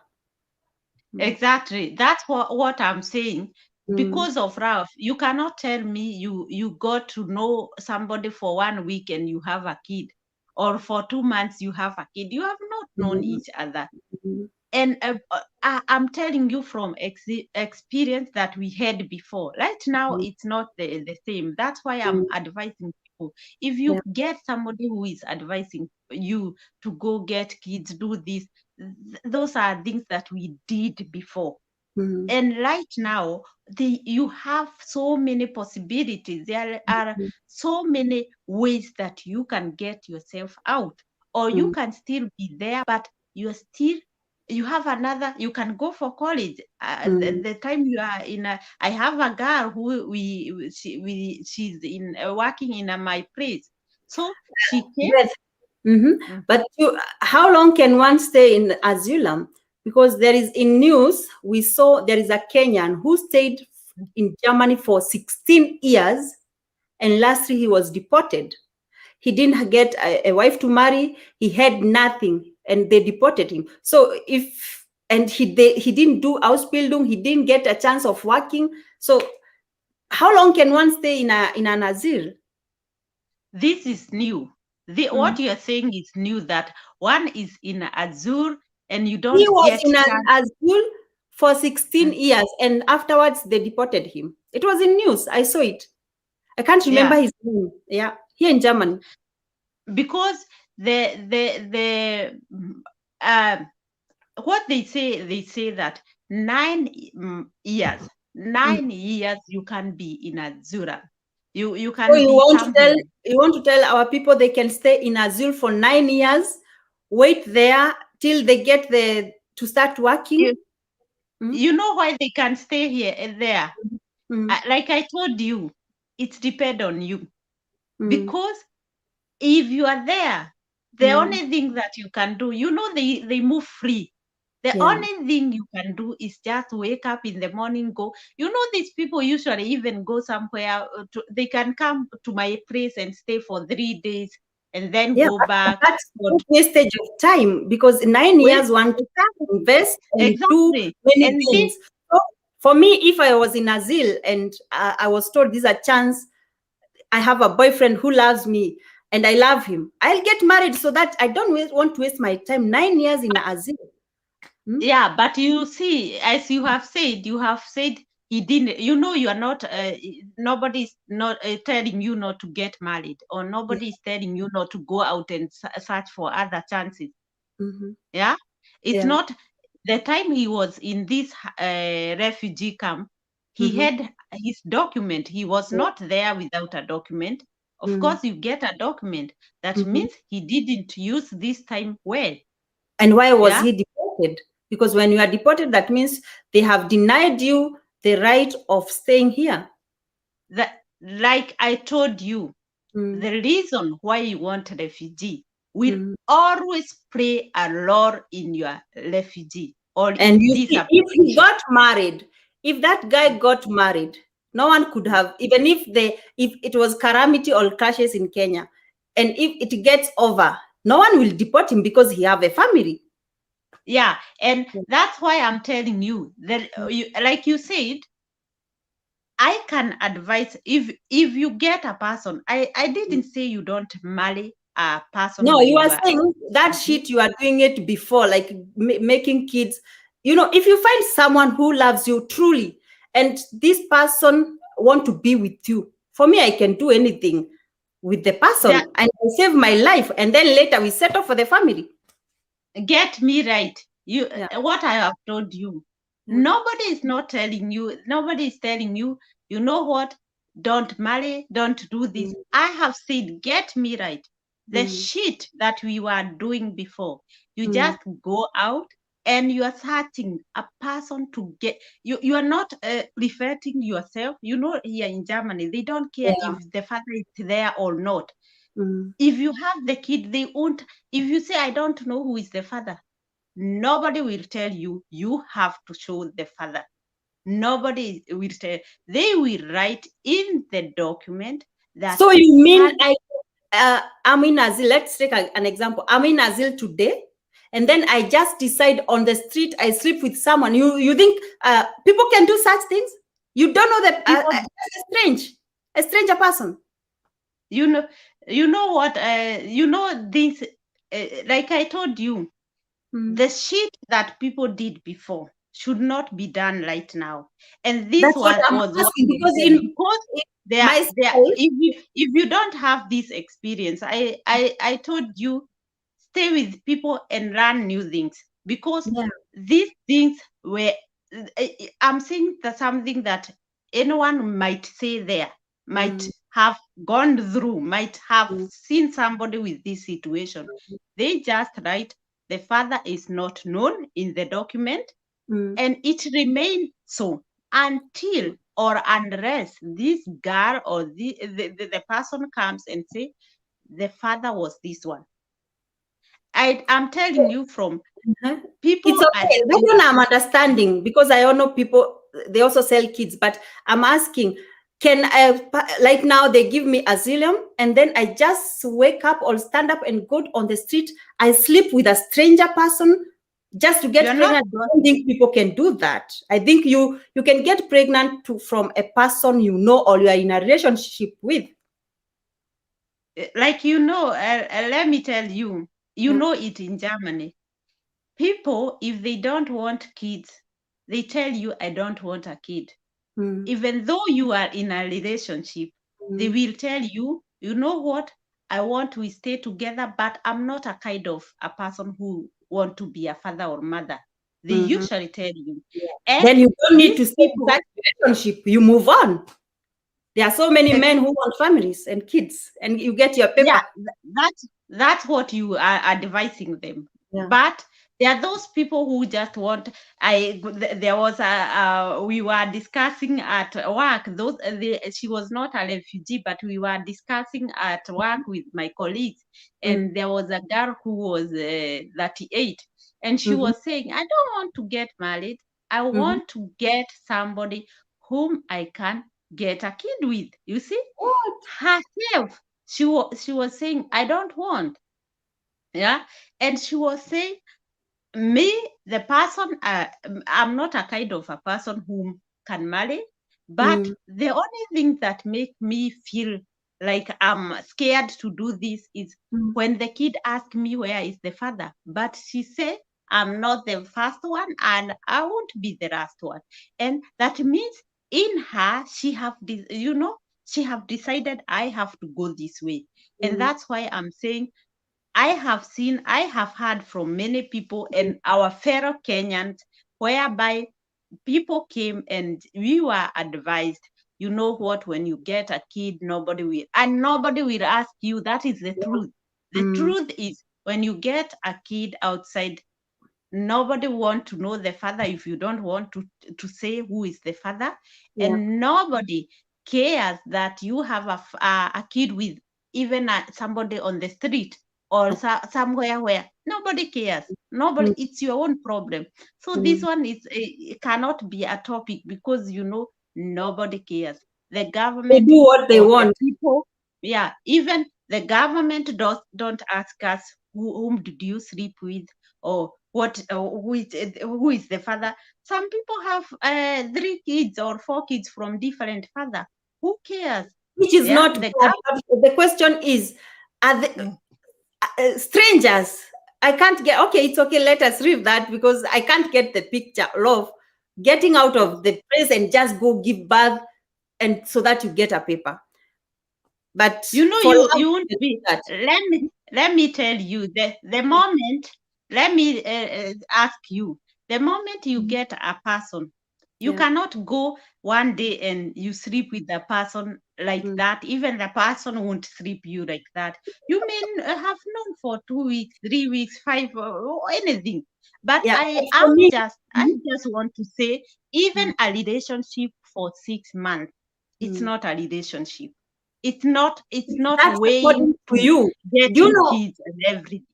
Mm, Exactly. That's what I'm saying. mm, Because of Ralph, you cannot tell me you got to know somebody for 1 week and you have a kid, or for 2 months you have a kid. You have not known mm, each other. mm, And I'm telling you from experience that we had before. Right now, mm, it's not the same. That's why I'm mm, advising people. If yeah. you get somebody who is advising you to go get kids, do this, those are things that we did before. Mm, And right now, you have so many possibilities. There are mm, so many ways that you can get yourself out, or you mm, can still be there, but you have another, you can go for college. mm. The time you are I have a girl who she's in working in my place. So she came. Yes. Mhm. Mm, But how long can one stay in ASYLUM? Because there is in news, we saw there is a Kenyan who stayed in Germany for 16 years and lastly he was deported. He didn't get a wife to marry, he had nothing and they deported him. So if, and he didn't do Ausbildung, he didn't get a chance of working. So how long can one stay in an asylum? this is new. What Mm. you're saying is new, that one is in Azure and you He don't was get in an chance. asylum for 16 Mm, years and afterwards they deported him. It was in news. I saw it. I can't remember yeah, his name. Yeah, here in Germany. because the uh, what they say that 9 years, Mm. 9 years you can be in Azura. You So can be somewhere. you want to tell our people they can stay in asylum for 9 years, wait there till they get the to start You, working. Mm, you know why they can stay here and there? mm, Like I told you, it's depend on you. mm, Because if you are there, the mm. only thing that you can do, they move free. The Yeah, only thing you can do is just wake up in the morning, go. These people usually even go somewhere. They can come to my place and stay for 3 days and then yeah, go but back. that's But wastage of time because 9 years one can exactly, invest and do exactly. many And things. So for me, if I was in Azil and I was told this is a chance, I have a boyfriend who loves me and I love him, I'll get married so that I don't want to waste my time. 9 years in Azil. Hmm? yeah, but you see, as you have said he didn't. You are not. Nobody's not telling you not to get married, or Yeah. nobody is telling you not to go out and search for other chances. Hmm. Yeah, it's Yeah. not the time he was in this refugee camp. He Hmm. had his document. He was Yeah. not there without a document. Of Mm. course, you get a document. That Hmm. means he didn't use this time well. And why was Yeah. he deported? Because when you are deported, that means they have denied you the right of staying here. That, like I told you, the reason why you want refugee will Mm. always play a role in your refugee or And in you this see, if he application. got married, if that guy got married, no one could have, even if it was calamity or crashes in Kenya, and if it gets over, no one will deport him because he have a family. Yeah, and Yeah. that's why I'm telling you that, like you said, I can advise, if you get a person. I didn't say you don't marry a person No, when you are you are saying that refugee. shit you are doing it before, like making kids. You know, if you find someone who loves you truly, and this person want to be with you, for me, I can do anything with the That, person and I save my life, and then later we settle for the family. get me right. You Yeah, what I have told you. yeah, Nobody is not telling you. Nobody is telling you. You know what? Don't marry. Don't do this. mm, I have said, get me right. The mm, shit that we were doing before. You mm, just go out and you are searching a person to get. You are not reflecting yourself. You know, here in Germany, they don't care yeah, if the father is there or not. mm, If you have the kid, they won't. If you say, I don't know who is the father, nobody will tell you. You have to show the father. Nobody will tell. They will write in the document that so you mean father. I'm in Azil? Let's take an example. I'm in Azil today, and then I just decide on the street I sleep with someone. You think people can do such things? You don't know that People, a stranger person. you know, you know what? You know this. Like I told you, Mm. the shit that people did before should not be done right now. And this That's what I'm was what asking, I'm because saying. Because in they are, my they are, style, if you don't have this experience, I told you, stay with people and learn new things, because yeah, these things were, I'm saying that something that anyone might say there, might mm, have gone through, might have mm, seen somebody with this situation. They just write, the father is not known in the document, mm, and it remains so until or unless this girl or the person comes and say, the father was this one. I'm telling you, from uh-huh. It's people are okay. That one I'm understanding, because I all know people, they also sell kids, but I'm asking, can I, like now they give me asylum and then I just wake up or stand up and go on the street, I sleep with a stranger person just to you're get not pregnant? I don't think people can do that. I think you can get pregnant from a person you know or you are in a relationship with. like, let me tell you, Mm, it in Germany. People, if they don't want kids, they tell you, I don't want a kid. mm, Even though you are in a relationship, they mm, will tell you, you know what, I want to stay together, but I'm not a kind of a person who want to be a father or mother. They mhm. usually tell you. Yeah. And Then you don't need these to stay in people, that relationship. You move on. There are so many men who want families and kids, and you get your yeah, paper. that's what you are advising them. Yeah. But there are those people who just want. There was we were discussing at work, she was not a refugee, but we were discussing at work with my colleagues, Mm, and there was a girl who was 38, and she mhm, was saying, I don't want to get married, I mhm. want to get somebody whom I can get a kid with, you see, What? herself. She was saying, I don't want. Yeah. And she was saying, me, the person, I'm not a kind of a person who can marry, but Mm, the only thing that make me feel like I'm scared to do this is mm, when the kid asks me where is the father, but she say, I'm not the first one and I won't be the last one. And that means in her, she have decided, I have to go this way. And mm, that's why I'm saying, I have heard from many people and our fellow Kenyans, whereby people came and we were advised, you know what, when you get a kid, nobody will ask you. That is the truth. The mm. truth is, when you get a kid outside, nobody want to know the father if you don't want to say who is the father, Yeah. and nobody cares that you have a kid with even somebody on the street or somewhere where nobody cares. Nobody, it's your own problem. So this one is cannot be a topic because nobody cares. The They government do what they or the want. people, even the government don't ask us whom did you sleep with or what who is the father. Some people have 3 kids or 4 kids from different father. Who cares? Which is Yeah, not bad. But the question is, are the strangers? I can't get. Okay, it's okay. Let us leave that because I can't get the picture of getting out of the place and just go give birth, and so that you get a paper. But for you love, won't you be. do that. Let me tell you the moment. Let me ask you. The moment you get a person, you Yeah. cannot go one day and you sleep with the person like that. Even the person won't sleep you like that. You may have known for 2 weeks, 3 weeks, 5, or anything. But Yeah. I For me, just want to say, even a relationship for 6 months, it's not a relationship. It's not that's weighing according to to you. Do you getting know? kids and everything.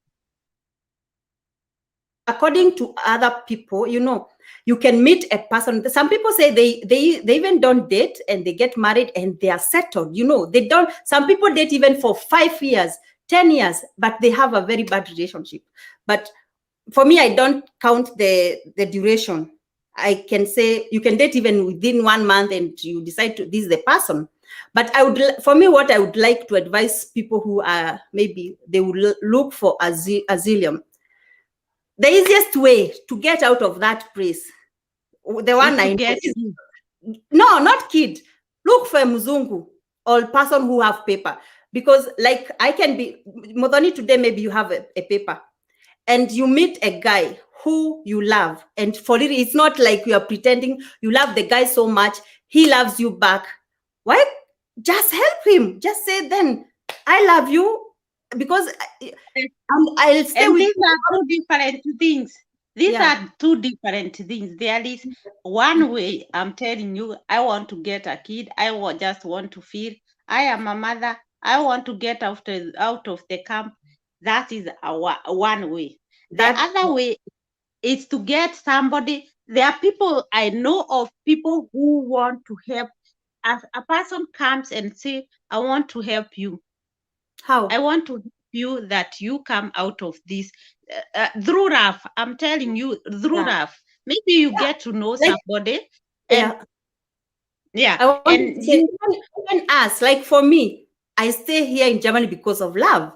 According to other people, you can meet a person. Some people say they even don't date and they get married and they are settled. They don't. Some people date even for 5 years, 10 years, but they have a very bad relationship. But for me, I don't count the duration. I can say you can date even within 1 month and you decide to this is the person. But for me, what I would like to advise people who are maybe they will look for asylum. The easiest way to get out of that place, the one Is to I know get is kids. no, not kid. Look for a mzungu or person who have paper. Because like I can be Modoni today, maybe you have a paper and you meet a guy who you love. And for it, it's not like you are pretending you love the guy so much, he loves you back. Why? Just help him. Just say then, I love you because I'll stay And with these you. are two different things. These Yeah. are two different things. There is one way I'm telling you, I want to get a kid. Just want to feel I am a mother. I want to get out of the camp. That is one way. The That other way is to get somebody. There are people I know of people who want to help. As a person comes and say, I want to help you. I how? want to help you that you come out of this through rough. I'm telling you, through Yeah. rough. Maybe you Yeah. get to know Like somebody, and yeah. yeah, I wanted and to say, you even us, like for me, I stay here in Germany because of love.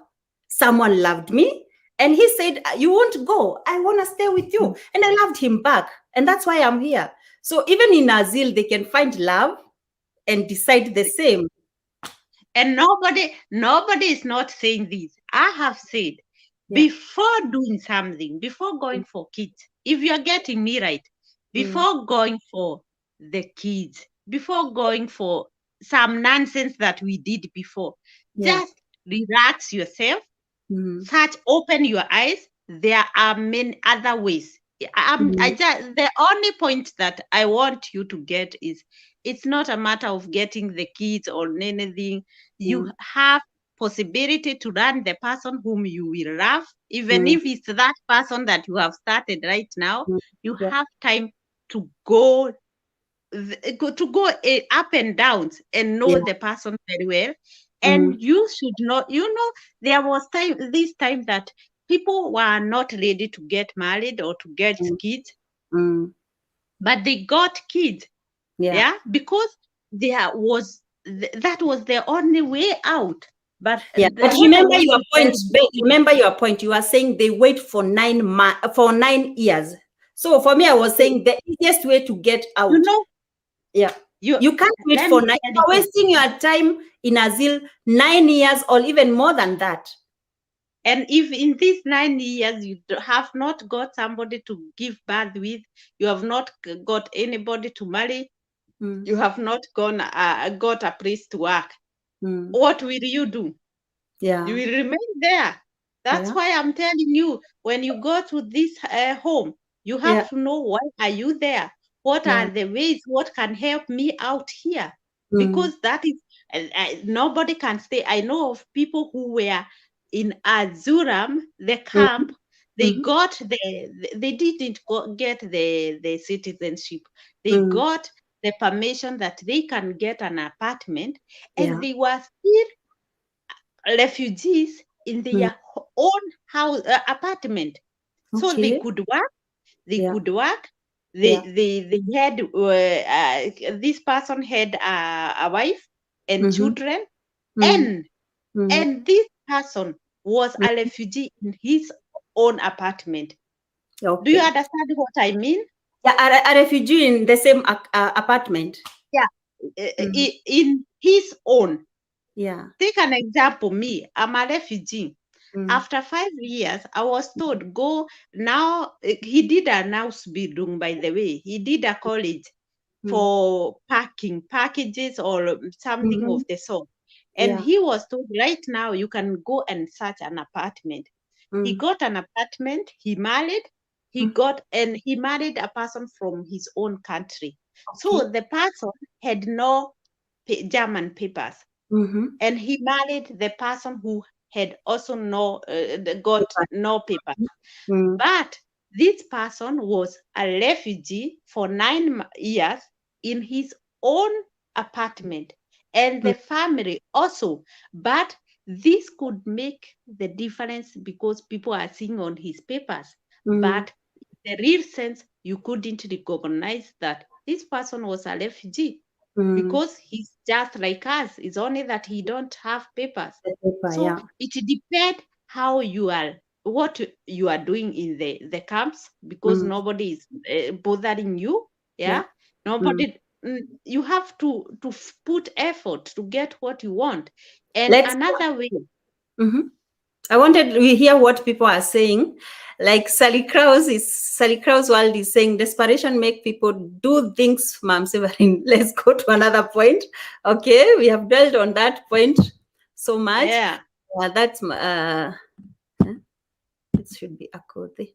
Someone loved me and he said, you won't go. I want to stay with you. And I loved him back. And that's why I'm here. So even in Azil, they can find love and decide the same. and nobody is not saying this. I have said Yeah. before doing something, before going for kids, if you're getting me right, Mm. before going for the kids, before going for some nonsense that we did before, Yeah. just relax yourself. Mm. Open your eyes. There are many other ways. Mm. The only point that I want you to get is it's not a matter of getting the kids or anything. You Mm. have possibility to learn the person whom you will love, even Mm. if it's that person that you have started right now. Mm. You Yeah. have time to go up and down and know Yeah. the person very well. Mm. And you should not, there was this time that people were not ready to get married or to get Mm. kids, Mm. but they got kids. Yeah. Yeah, because that was the only way out. But Yeah, but what I remember want your to tell point. you, Remember your point. You are saying they wait for 9 years. So for me, I was saying the easiest way to get you out. know, Yeah, you you can't wait let for me 9. tell You're you. wasting your time in Azil 9 years or even more than that. And if in these 9 years you have not got somebody to give birth with, you have not got anybody to marry, Mm. you have not got a place to work, Mm. what will you do? You Yeah, will remain there. That's yeah, why I'm telling you, when you go to this home, you have yeah, to know why are you there? What yeah. are the ways? What can help me out here? because that is nobody can stay. I know of people who were in ASYLUM, the camp. They didn't get the citizenship. They got the permission that they can get an apartment, and Yeah. they were still refugees in their own house apartment, so they Okay. could work. They Yeah. could work. Yeah. They had this person had a wife and Mm-hmm. children, Mm-hmm. and Mm-hmm. this person was a refugee in his own apartment. Do you Okay. understand what I mean? Yeah, a refugee in the same apartment. Yeah, Mm-hmm. in his own. Yeah. Take an example. Me, I'm a refugee. Mm-hmm. After 5 years, I was told, go now. He did an Ausbildung, by the way. He did a college for packing packages or something Mm-hmm. of the sort. And Yeah. he was told, right now, you can go and search an apartment. He Mm. got an apartment, he married, and he married a person from his own country. So Okay. the person had no German papers, Mm-hmm. and he married the person who had also got no papers. Mm. But this person was a refugee for 9 years in his own apartment, and the family also. But this could make the difference because people are seeing on his papers. Mm. But in the real sense, you couldn't recognize that this person was a refugee Mm. because he's just like us. It's only that he don't have papers. The paper, So yeah. it depends how you are, what you are doing in the camps, because Mm. nobody is bothering you. Yeah. Yeah, Mm. nobody. You have to put effort to get what you want. And Let's. another way, Mm-hmm. I wanted to hear what people are saying. Like Sally Krauss world is saying desperation make people do things, Ma'am Severin. Let's go to another point. Okay, we have dwelled on that point so much. yeah. That's it should be Akode.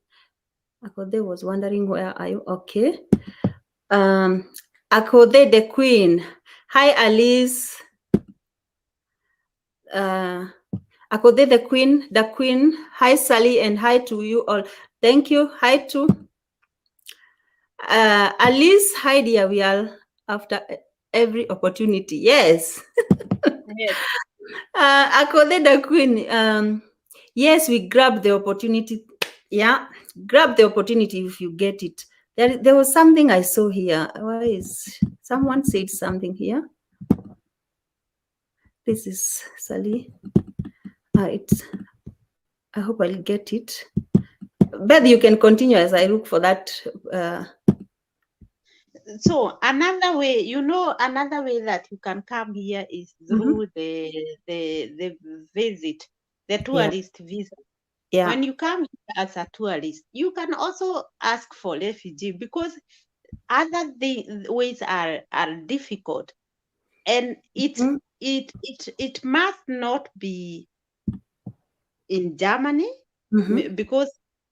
Akode was wondering where are you? Okay. Um Akode the Queen. Hi Alice. Akode the queen. Hi Sally and hi to you all. Thank you. Hi to Alice. Hi dear. We are after every opportunity. Yes. Yes. Akode the queen. Yes, we grab the opportunity. Yeah, grab the opportunity if you get it. There was something I saw here. Why is someone said something here? This is Sally. It's. I hope I'll get it. Beth, you can continue as I look for that. So another way that you can come here is Mhm. through the visit, the Yeah, tourist visa. yeah. When you come here as a tourist, you can also ask for refugee, because other ways are difficult, and Mhm. it must not be in Germany, Mhm. because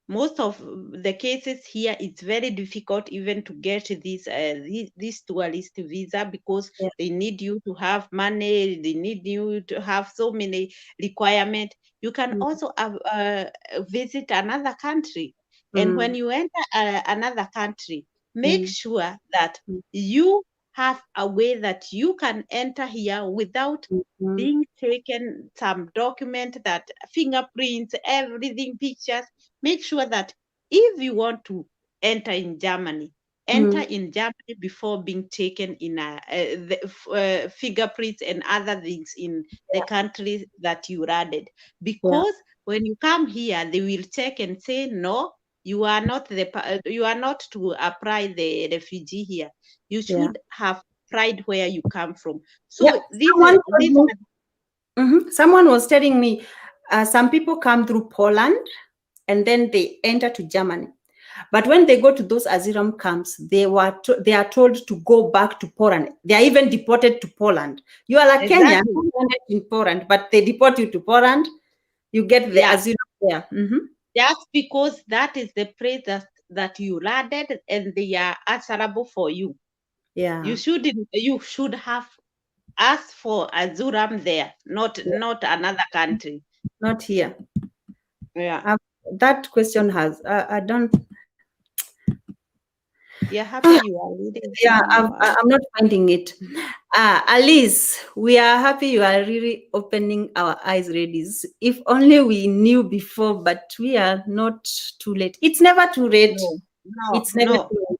most of the cases here it's very difficult even to get this tourist visa, because Yeah. they need you to have money, they need you to have so many requirements. You can Mm, also visit another country, and when mm, you enter another country, make mm, sure that mm, you have a way that you can enter here without mm, being taken some document, that fingerprints, everything, pictures. Make sure that if you want to enter in Germany, enter mm. in Germany before being taken in fingerprints and other things in the Yeah, country that you landed. yeah, Because when you come here, they will check and say, no, you are not to apply the refugee here. You yeah. should have pride where you come from. Yeah. So Someone told me, someone was telling me some people come through Poland and then they enter to Germany. But when they go to those asylum camps, they are told to go back to Poland. They are even deported to Poland. You are a Kenyan exactly. who landed in Poland, but they deport you to Poland. You get the Yeah, asylum there. just because that is the place that you landed and they are answerable for you. Yeah. You should have ask for ASYLUM there, not another country. Not here. Yeah. That question has, I don't, You're happy you are reading yeah, from your. I'm not finding it. Alice, we are happy you are really opening our eyes, ladies. If only we knew before, but we are not too late. It's never too late. No, no, It's never no. too late.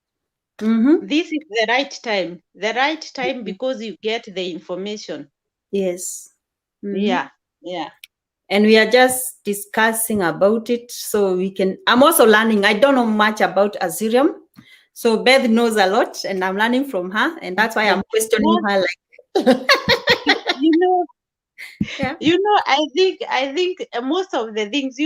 Mm-hmm. This is the right time. The right time because you get the information. Yes. Mm-hmm. Yeah, yeah. And we are just discussing about it so we can. I'm also learning. I don't know much about ASYLUM. So Beth knows a lot and I'm learning from her. And that's why I'm questioning Most, her like, you know, yeah. I think most of the things,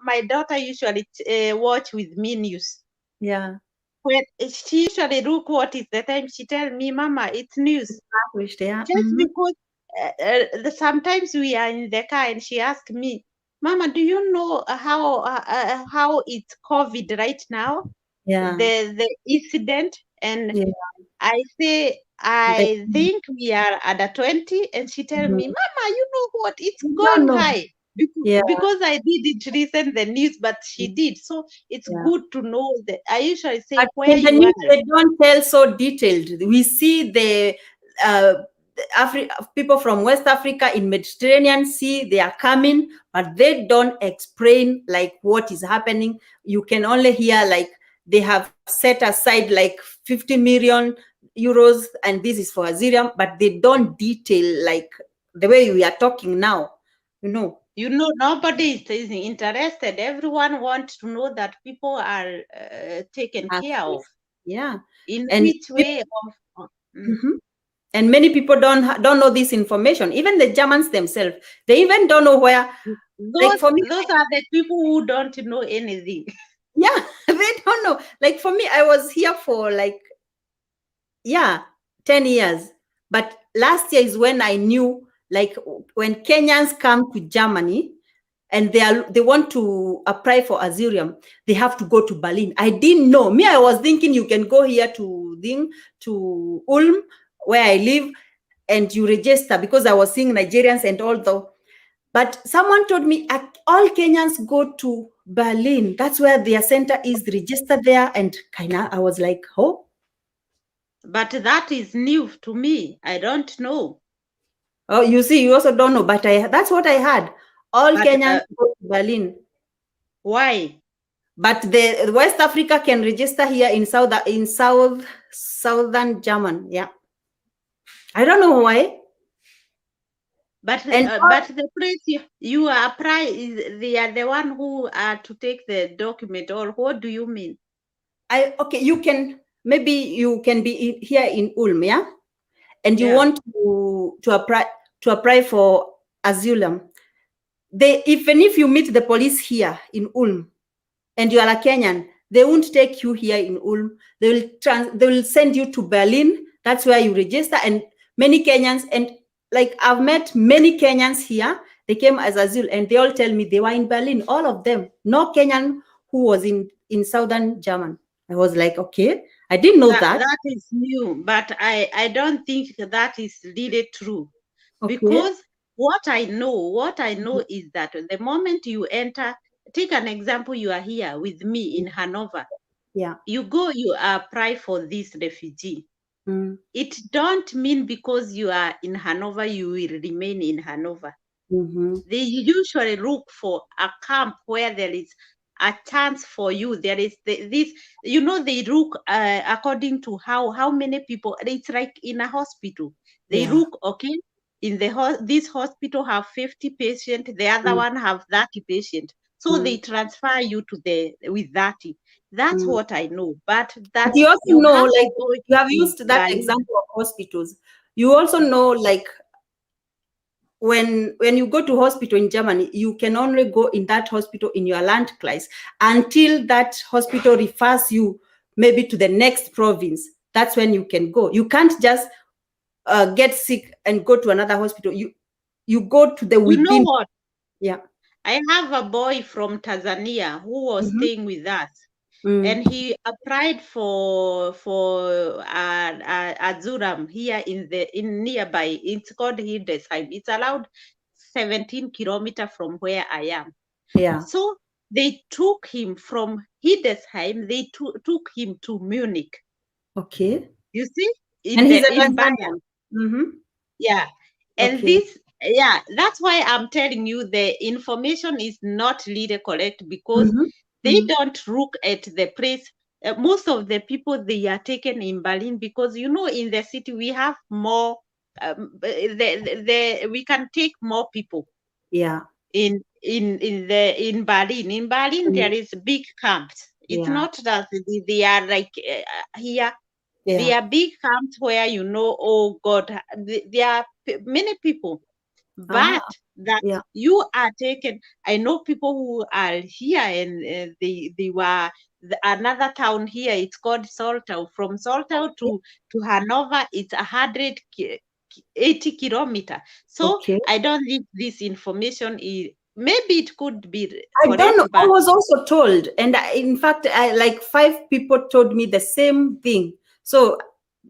my daughter usually watch with me news. Yeah. When she usually look what is the time, she tell me, Mama, it's news. Established, yeah. Just because sometimes we are in the car and she asked me, Mama, do you know how it's COVID right now? Yeah. The incident, and Yeah. I say Like, I think we are under 20, and she tell me, mhm. Mama, you know what? It's No, gone no. high Yeah. because I didn't listen the news, but she did. So it's Yeah. good to know that. I usually say But where in the you are. news, they don't tell so detailed. We see uh, people from West Africa in Mediterranean Sea, they are coming, but they don't explain like what is happening. You can only hear like they have set aside like 50 million euros, and this is for ASYLUM, but they don't detail like the way we are talking now. You know, Nobody is interested. Everyone wants to know that people are taken as care of. if- yeah, In and which way of. mhm. And many people don't know this information. Even the Germans themselves, they even don't know where. Like Those for me, those are the people who don't know anything. yeah, they don't know. Like for me, I was here for like, yeah, 10 years. But last year is when I knew, like when Kenyans come to Germany and they want to apply for ASYLUM, they have to go to Berlin. I didn't know. Me, I was thinking you can go here to Ulm, where I live, and you register, because I was seeing Nigerians and all the. But someone told me all Kenyans go to Berlin. That's where their center is, registered there. And kinda, I was like, oh, But that is new to me. I don't know. oh, you see, you also don't know. But that's what I had. All But Kenyans go to Berlin. why? But the West Africa can register here in southern German. Yeah, I don't know why. And But the place you apply is they are the one who are to take the document, or what do you mean? okay, maybe you can be here in Ulm, yeah, and you Yeah. want to apply for ASYLUM. Even if you meet the police here in Ulm and you are a Kenyan, they won't take you here in Ulm. They will send you to Berlin. That's where you register. And many Kenyans, and like I've met many Kenyans here, they came as ASYLUM and they all tell me they were in Berlin, all of them. No Kenyan who was in southern German. I was like, okay, I didn't know that. That is new, but I don't think that is really true. Okay. Because what I know is that the moment you enter, take an example, you are here with me in Hanover. Yeah. You go, you apply for this refugee. Mm. It don't mean because you are in Hanover, you will remain in Hanover. Mm-hmm. They usually look for a camp where there is a chance for you. There is this, they look according to how many people. It's like in a hospital. They Yeah. look, okay, in this hospital have 50 patients, the other Mm. one have 30 patients. So they Mm. transfer you to the with 30. That's Mm. what I know. But But that you also you know, have to like go you have in used that Berlin. example of hospitals. You also know, like when you go to hospital in Germany, you can only go in that hospital in your Landkreis until that hospital refers you maybe to the next province. That's when you can go. You can't just get sick and go to another hospital. You go to the You know within. what? Yeah. I have a boy from Tanzania who was Mm-hmm. staying with us. Mm. and he applied for ASYLUM here in nearby. It's called Hildesheim. It's allowed 17 kilometers from where I am. Yeah. So they took him from Hildesheim. They took him to Munich. Okay. You see, And he's a in Bayern. Tanzanian. Mm-hmm. Yeah. And Okay. this, yeah, that's why I'm telling you the information is not really correct, because Mm-hmm. they Mm. don't look at the place. Most of the people, they are taken in Berlin, because in the city we have more. We can take more people Yeah. in Berlin. In Berlin, Mm. there is big camps. It's Yeah. not that they are like here. They Yeah. are big camps where oh God, there are many people, Ah. but that Yeah. you are taken. I know people who are here, and they were another town here. It's called Soltau. From Soltau Okay. to Hanover, it's 180 kilometer. So Okay. I don't think this information is. Maybe it could be I don't know. correct, I but was also told, and in fact, like 5 people told me the same thing. So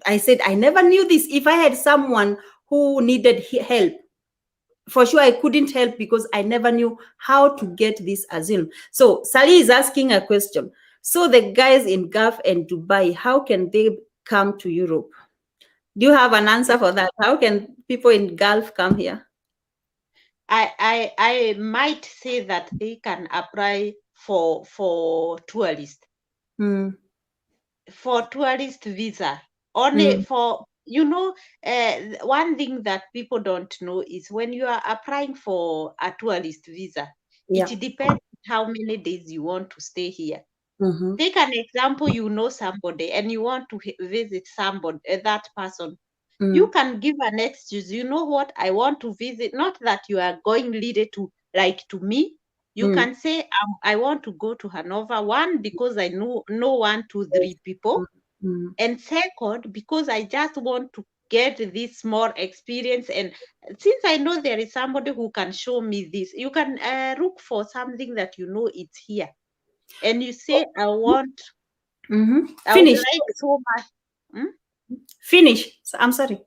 I said, I never knew this. If I had someone who needed help, for sure I couldn't help because I never knew how to get this asylum. So Sally is asking a question. So the guys in Gulf and Dubai, how can they come to Europe? Do you have an answer for that? How can people in Gulf come here? I might say that they can apply for tourists, Mm, for tourist visa. Only mm, for one thing that people don't know is when you are applying for a tourist visa, it yeah. depends how many days you want to stay here. Mm-hmm. Take an example, somebody and you want to visit somebody, that person. You Mm, can give an excuse. You know what? I want to visit. Not that you are going leader to like to me. You mm, can say, I want to go to Hanover. One, because I know one, two, three people. mm, mm. And second, because I just want to get this more experience. And since I know there is somebody who can show me this, you can look for something that it's here. And you say, Mm-hmm. I would Finish. like so much. Hmm? Finish. I'm sorry.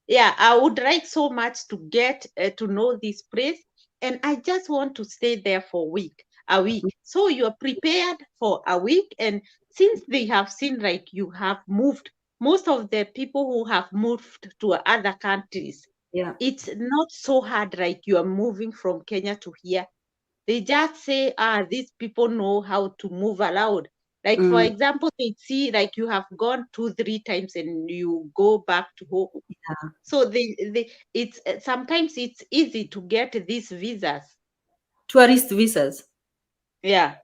Yeah, I would like so much to get to know this place, and I just want to stay there for a week. So you're prepared for a week, and since they have seen like you have moved, most of the people who have moved to other countries, Yeah. it's not so hard like you are moving from Kenya to here. They just say, these people know how to move around. Like, for Mm, example, they see like you have gone 2, 3 times and you go back to home. yeah. So it's sometimes it's easy to get these visas. Tourist visas. Yeah,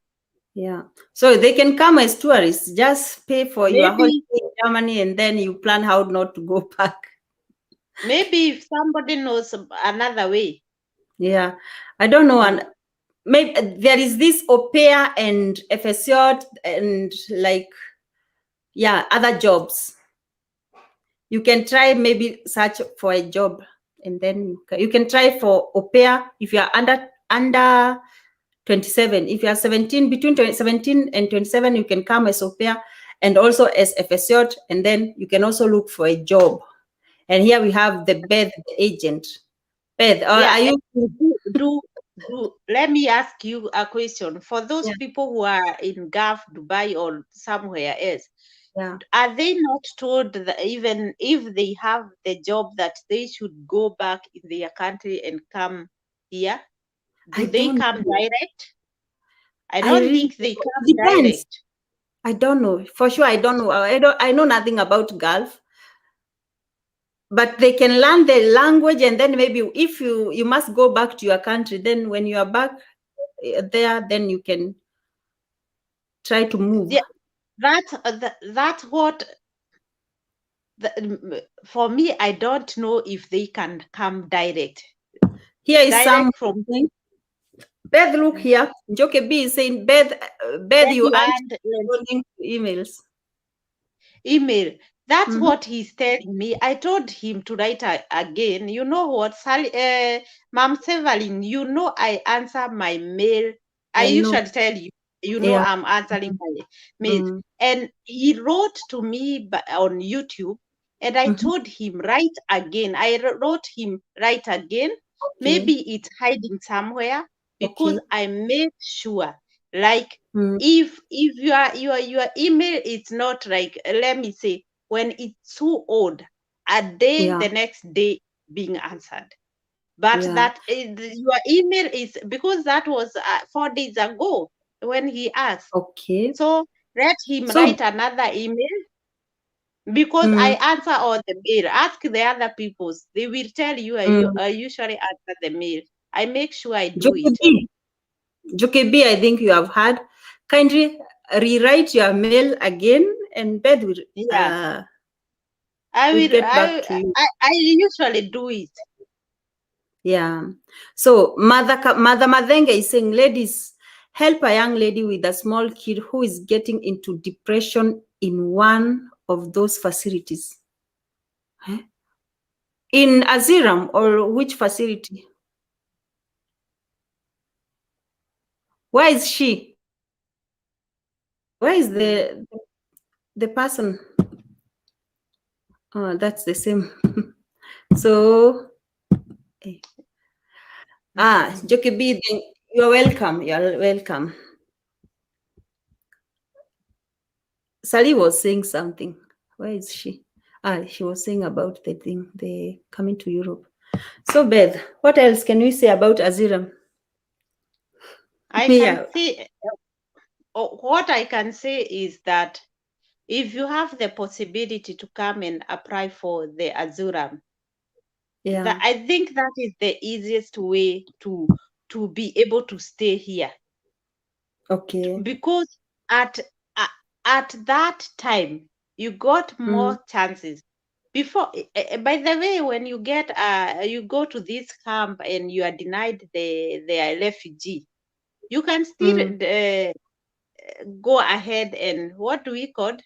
Yeah. So they can come as tourists. Just pay for your holiday maybe in Germany and then you plan how not to go back. maybe if somebody knows another way. Yeah. I don't know. Mm. And maybe there is this au pair and FSO and like, yeah, other jobs. You can try maybe search for a job and then you can try for au pair if you are under 27. If you are 17, between 17 and 27, you can come as au pair and also as FSO, and then you can also look for a job. And here we have the Beth, the agent. Beth, Yeah, are you? and let me ask you a question. For those Yeah, people who are in Gulf, Dubai, or somewhere else, yeah. are they not told that even if they have the job that they should go back in their country and come here? I Do they don't come know. direct? I I don't really think they it come depends. direct. I don't know for sure. I don't know. I know nothing about Gulf, but they can learn the language, and then maybe if you must go back to your country, then when you are back there, then you can try to move. Yeah, that's what for me. I don't know if they can come Here is some direct from Beth. Look here. Joke B is saying Beth. Beth, that you you aren't and responding to emails. email. That's Mhm. what he's telling me. I told him to write again. You know what, Ma'am Sevalin, I answer my mail. I I know. usually tell you. Yeah. I'm answering by mail. Mm. And he wrote to me on YouTube, and I Mhm. told him, write again. I wrote him, write again. Okay. Maybe it's hiding somewhere, because Okay. I made sure, like, Mm. if your email is not, like, let me say, when it's too old, a day Yeah. the next day being answered. But Yeah. that your email is, because that was 4 days ago when he asked. Okay. So let him So, write another email, because I mm, answer all the mail. Ask the other peoples; they will tell you. mm, I usually answer the mail. I make sure I do it. Jokebi, Jokebi, I think you have had. Kindly rewrite your mail again, and Beth Yeah, will get back to you. I usually do it. Yeah. So Mother Madenge is saying, ladies, help a young lady with a small kid who is getting into depression in one of those facilities. Eh? In Aziram, or which facility? Where is she? Where is the person? Oh, that's the same. So, eh, Jokebi, you're welcome. You're welcome. Sally was saying something. Where is she? She was saying about the thing, the coming to Europe. So, Beth, what else can we say about Aziram? I can Yeah, say, what I can say is that if you have the possibility to come and apply for the Azuram, that yeah, I think that is the easiest way to be able to stay here, okay. because at a- at that time you got Mm, more chances. Before, by the way, when you go to this camp and you are denied the refugee, you can still mm. go ahead and, what do we Reappeal.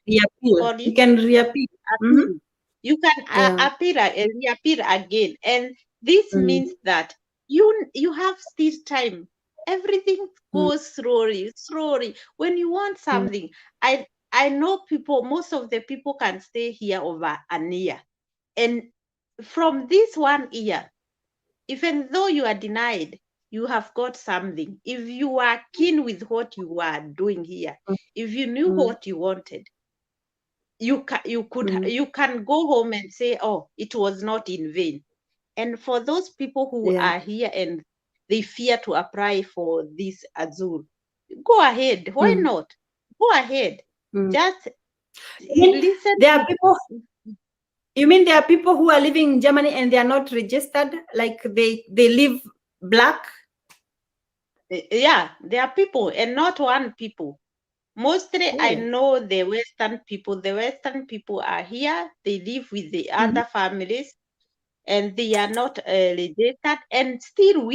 call You it? can reappeal. Mm-hmm. Appeal. You can Yeah. appeal and reappeal again, and this Mm, means that you have still time. Everything mm, goes slowly. When you want mm, something, I know people. Most of the people can stay here over an year, and from this 1 year, even though you are denied, you have got something. If you are keen with what you are doing here, if you knew mm, what you wanted, mm. you can go home and say, oh, it was not in vain. And for those people who Yeah. are here and they fear to apply for this Azul, go ahead. Why Mm, not? Go ahead. mm. Just You mean listen there are to. people? You mean there are people who are living in Germany and they are not registered? Like they live black? Yeah, there are people, and not one people. Mostly, I Oh. know the Western people. The Western people are here. They live with the Mm, other families, and they are not registered. And still,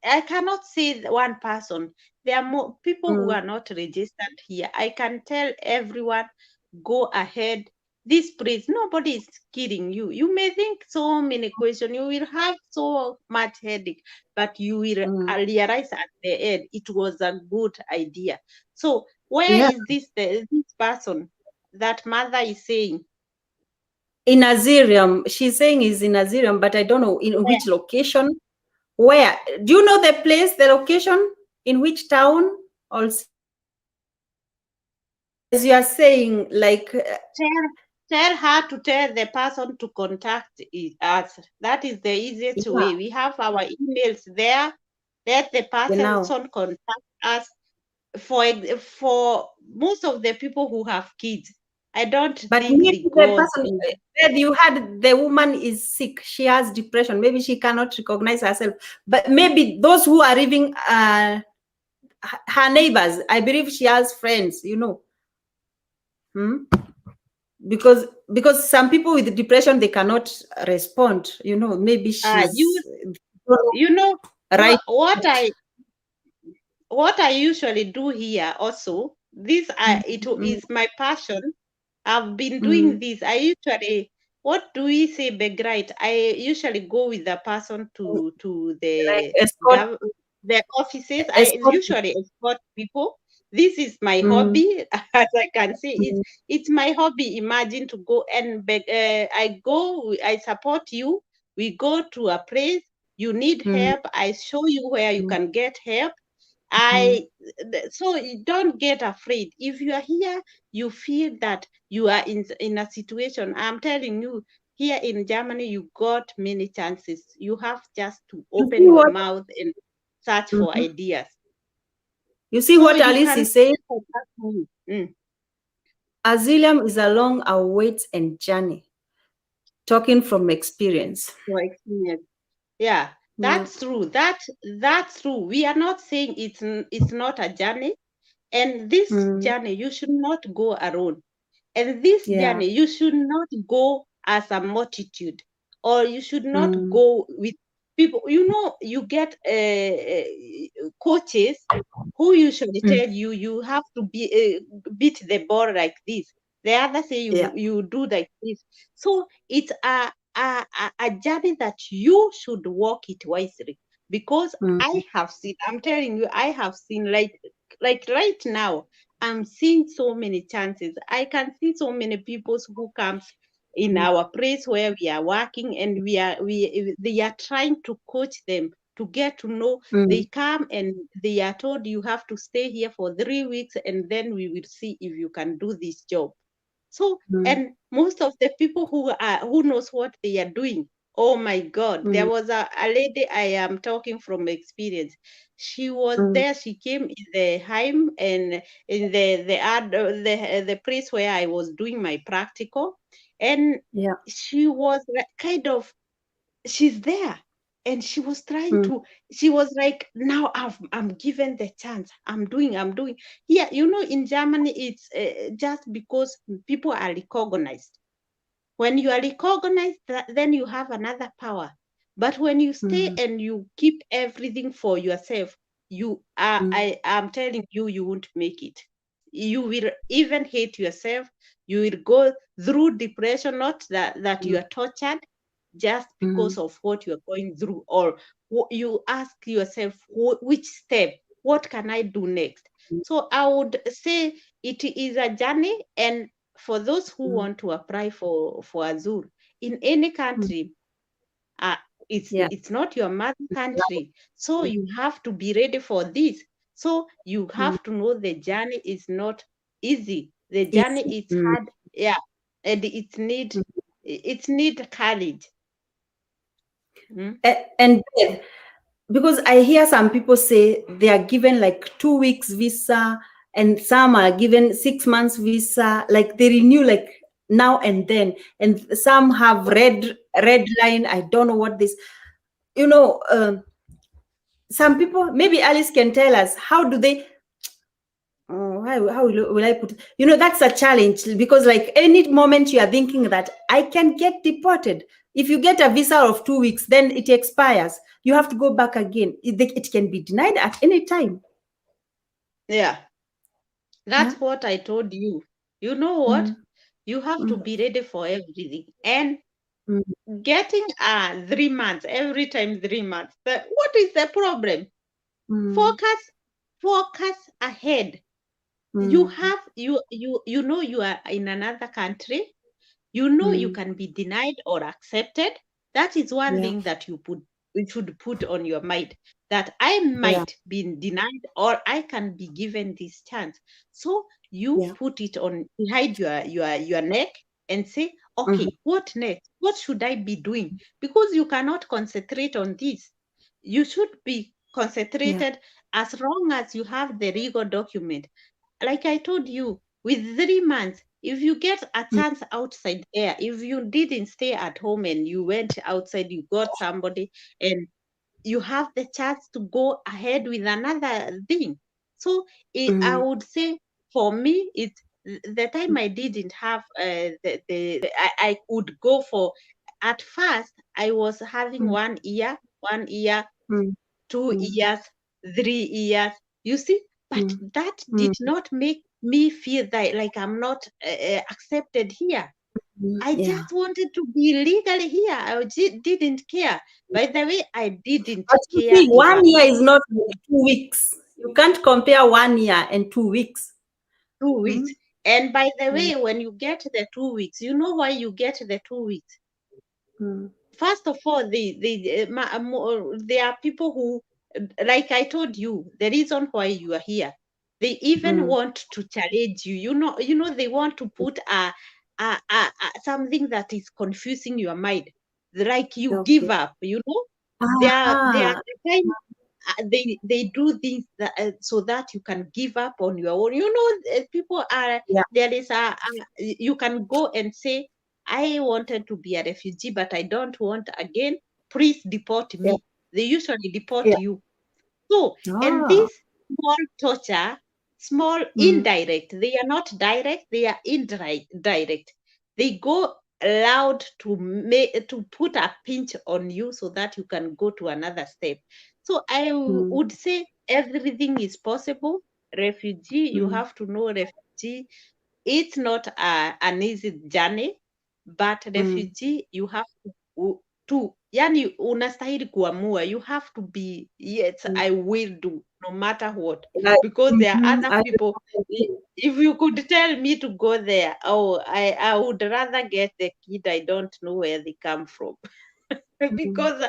I cannot say one person. There are more people who mm, are not registered here. I can tell everyone, go ahead. This place, nobody is kidding you. You may think so many questions. You will have so much headache, but you will mm. realize at the end it was a good idea. So where Yeah. is this person that mother is saying? In Azirium, she's saying is in Azirium, but I don't know in Where? which location. Where? Do you know the place, the location? In which town or city? As you are saying, like, Tell, tell her to tell the person to contact us. That is the easiest yeah, way. We have our emails there. Let the genau. person contact us. For most of the people who have kids, I don't But think maybe they the go person that you had, the woman is sick. She has depression. Maybe she cannot recognize herself. But maybe those who are living, her neighbors, I believe she has friends. Hmm? Because some people with depression they cannot respond. Maybe you she's you know right. what I usually do here also. This it Mm, is my passion. I've been doing mm, this. I usually, what do we say, begrite? I usually go with the person mm. to Like the escort, the offices. I escort. usually escort people. This is my Mm, hobby. As I can say, mm, it's my hobby. Imagine to go and beg. I support you. We go to a place. You need mm, help. I show you where you mm, can get help. mm. So you don't get afraid. If you are here, you feel that you are in a situation. I'm telling you, here in Germany, you got many chances. You have just to You open see your what? mouth and search for Mhm. ideas. You see So what you Alice can is saying? for that move. Asylum is a long await and journey. Talking from experience. For experience. Yeah, Yeah. that's true. That's true. We are not saying it's not a journey, and this Mm, journey you should not go alone. And this yeah. journey, you should not go as a multitude, or you should not Mm, go with people. You know, you get coaches who usually mm, tell you you have to be beat the ball like this. The other say yeah. you do like this. So it's a journey that you should walk it wisely, because Mm, I have seen. I'm telling you, I have seen like right now. I'm seeing so many chances. I can see so many people who comes in mm, our place where we are working, and we they are trying to coach them to get to know. They mm, come and they are told you have to stay here for 3 weeks, and then we will see if you can do this job. So, mm, and most of the people who knows what they are doing. Oh my God, there mm, was a lady, I am talking from experience. She was mm. there. She came in the Heim and in the place where I was doing my practical, and Yeah. she was kind of, she's there, and she was trying Mm, to, she was like, now I'm given the chance, I'm doing here. You know, in Germany, it's just because people are recognized. When you are recognized, then you have another power. But when you stay mm, and you keep everything for yourself, you are, mm, I am telling you, you won't make it. You will even hate yourself. You will go through depression, not that mm, you are tortured, just because mm, of what you are going through, or you ask yourself, which step, what can I do next? So I would say it is a journey, and for those who mm, want to apply for Azul in any mm. country, uh, Yeah. it's not your mother It's loud. country, so Mm, you have to be ready for this. So you mm. have to know the journey is not easy. The journey Easy. is Mm, hard, yeah, and mm. it need courage. Mm? And then, because I hear some people say they are given like 2 weeks visa, and some are given 6 months visa, like they renew like now and then, and some have red line. I don't know what this. You know, some people. Maybe Alice can tell us how do they. How will I put it? You know, that's a challenge because, like, any moment you are thinking that I can get deported, if you get a visa of 2 weeks, then it expires. You have to go back again. It can be denied at any time. Yeah, Yeah. that's what I told you. You know what? Mm, You have to mm, be ready for everything. And mm, getting 3 months, every time 3 months, what is the problem? mm, Focus focus ahead. You mm, have you know you are in another country. You know you mm. can be denied or accepted. That is one Yeah. thing that you should put on your mind, that I Yeah. might be denied or I can be given this chance. So you Yeah. put it on behind your neck and say, Mhm, okay, what next? What should I be doing? Because you cannot concentrate on this. You should be yeah. concentrated as long as you have the legal document. Like I told you, with 3 months, if you get a Mm, chance outside there, if you didn't stay at home and you went outside, you got somebody, and you have the chance to go ahead with another thing. So I mm, would say, for me, it's the time I didn't have I would go for. At first, I was having mm, 1 year, mm, 2 years, 3 years. You see, but mm, that did mm, not make me feel that like I'm not accepted here. I yeah. just wanted to be legally here. I didn't care. By the way, I didn't But you care see, if I. 1 year is not like 2 weeks. You can't compare 1 year and 2 weeks. 2 weeks. Mm, And by the mm, way, when you get the 2 weeks, you know why you get the 2 weeks? mm, First of all, there are people who, like I told you, the reason why you are here, they even mm. want to challenge you. They want to put something that is confusing your mind, like you give Okay. up. They are Ah, the kind they do things so that you can give up on your own. People are yeah, there is you can go and say, I wanted to be a refugee, but I don't want again. Please deport yeah, me. They usually deport yeah. you. So, and Ah, this small torture, small mm, indirect, they are not direct, they are indirect. Direct. They go loud to put a pinch on you so that you can go to another step. So I mm, would say everything is possible. Refugee, you mm, have to know refugee. It's not an easy journey, but mm, refugee you have yani unastahili kuamua, you have to be, yes, mm. I will do no matter what, Yeah, because there are mhm, other I people. If you could tell me to go there, oh, I would rather get the kid, I don't know where they come from. mhm. Because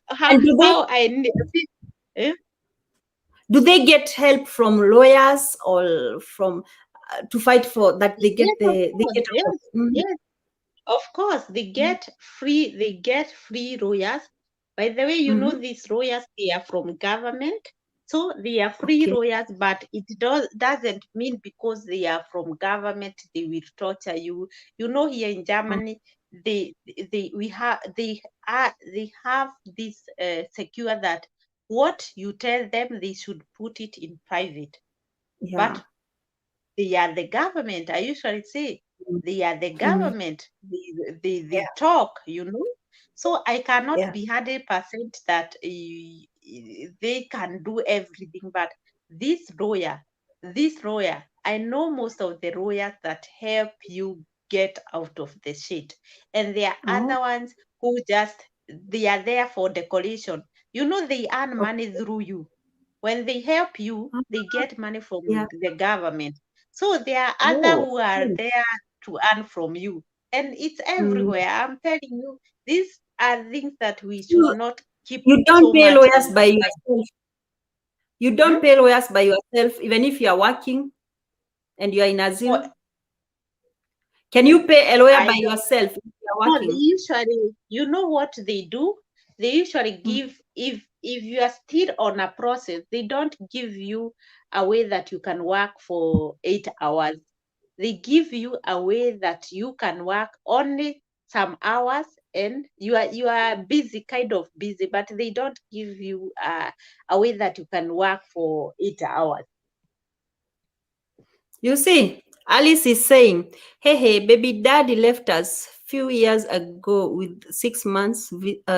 how And how I ne- eh? do they get help from lawyers or from to fight for that they Yes, get of they course, get out of yes, yes. Of course, they get free lawyers. By the way, mm-hmm. these lawyers, they are from government. So they are free Okay. lawyers, but it doesn't mean because they are from government they will torture you. Here in Mm, Germany, they have this secure that what you tell them they should put it in private. yeah. But they are the government. I usually say Mm, they are the mm, government. They yeah. talk. So I cannot Yeah. be 100% that they can do everything. But this lawyer, I know most of the lawyers that help you get out of the shit. And there are Oh, other ones who they are there for decoration. They earn money okay. through you. When they help you, Ah, they get money from yeah. the government. So there are other Oh, who are okay. there to earn from you. And it's Mm. everywhere. I'm telling you, these are things that we should You not keep you don't so pay much lawyers in by our mind. yourself. You Hmm? don't pay lawyers by yourself, even if you are working and you are in Oh, asylum. Can you pay a lawyer I by don't yourself if you are know. They working? usually, you know what they do? They usually Mm. give, if you are still on a process, they don't give you a way that you can work for 8 hours. They give you a way that you can work only some hours, and you are busy, kind of busy, but they don't give you a way that you can work for 8 hours. You see, Alice is saying, hey, hey, baby daddy left us few years ago with 6 months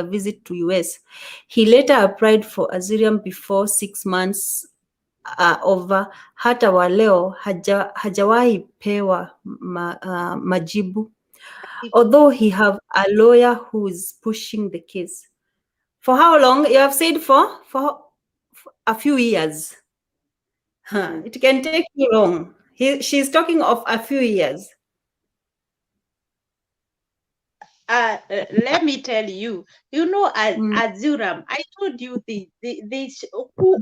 visit to US. He later applied for asylum before 6 months over. Hata wa leo hajawahi pewa majibu. Although he have a lawyer who is pushing the case. For how long? You have said for a few years. Huh. Mm. It can take too long. She's talking of a few years. Let me tell you, Mm, Azuram, I told you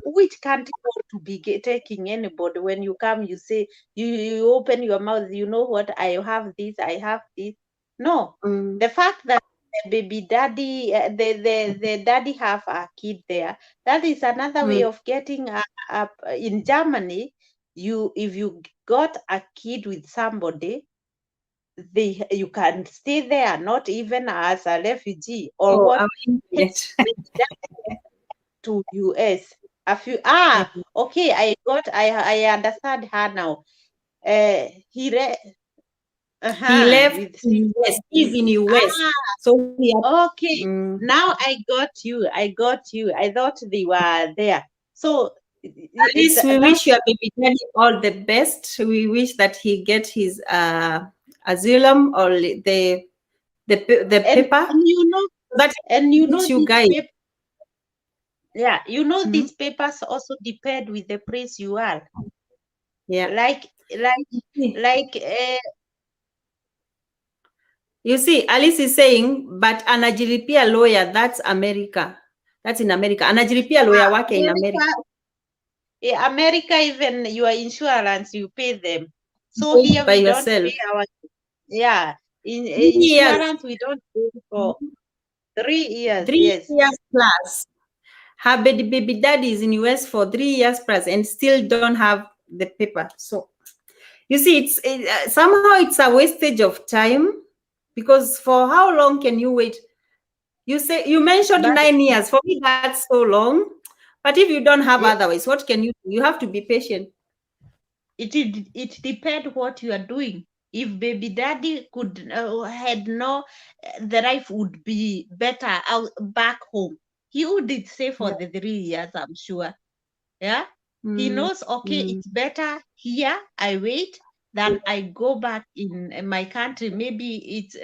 which country want to be taking anybody. When you come, you say, you open your mouth, you know what, I have this, I have this. No, mm, the fact that the baby daddy, the daddy have a kid there, that is another way mm. of getting in Germany. If you got a kid with somebody, you can stay there, not even as a refugee or Oh, what. our Yes, internet. with that to US. A few Yeah. okay, I understand her now. He He left with six US. months He's in US. ah So he had, okay. mm. Now I got you. I thought they were there. So At least we wish that's your baby daddy all the best. We wish that he get his asylum or the and paper and so that he and meet you this guys. paper. Yeah, you know Mhm. these papers also depend with the place you are. Yeah. Like like See, like you see, Alice is saying, but anajilipia lawyer, that's America. That's in America. Anajilipia lawyer wake in America. America, America, even your insurance you pay them. You So pay it here by we don't pay yourself. our, yeah, in 3 years. insurance we don't pay for 3 years. Three Yes, years plus. Her baby daddy is in US for 3 years plus and still don't have the paper. So you see, somehow it's a wastage of time, because for how long can you wait? You mentioned but 9 years. For me, that's so long. But if you don't have it otherwise, what can you do? You have to be patient. it depends what you are doing. If baby daddy could had no, the life would be better out back home. He would stay for Yeah. the 3 years, I'm sure. Yeah, he Mm, knows, okay, mm, it's better here I wait than I go back in my country. Maybe it's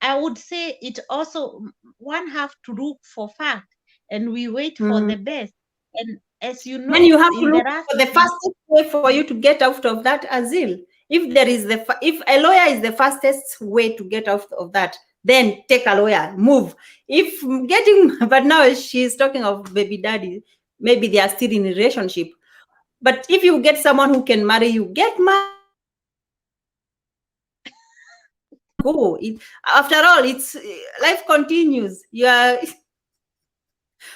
I would say it also, one have to look for fact, and we wait for mm. the best. And as you Then know, you have to in the look last for the fastest way for you to get out of that asile. If there is if a lawyer is the fastest way to get out of that, then take a lawyer, move. If getting, but now she's talking of baby daddy, maybe they are still in a relationship. But if you get someone who can marry you, get married. Go. After all, it's life continues.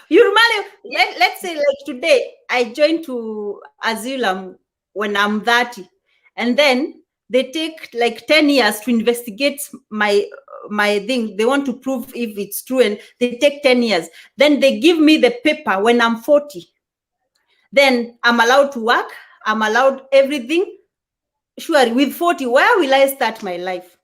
You remember, let's say like today, I joined to ASYLUM when I'm 30, and then they take like 10 years to investigate my thing. They want to prove if it's true, and they take 10 years. Then they give me the paper when I'm 40. Then I'm allowed to work. I'm allowed everything. Sure, with 40, where will I start my life?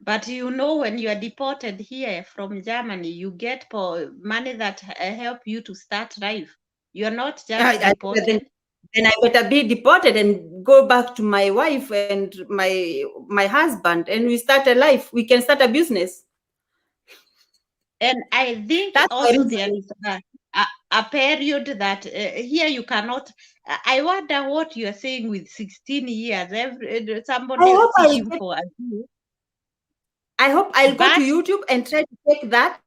But you know, when you are deported here from Germany, you get money that help you to start life. You are not just Then, deported. then I better be deported and go back to my wife and my husband, and we start a life. We can start a business. And I think That's my also there reason. is a period that here you cannot. I wonder what you are saying with 16 years. I Somebody hope I'll seeking get. for a view. I hope I'll go to But YouTube and try to take that.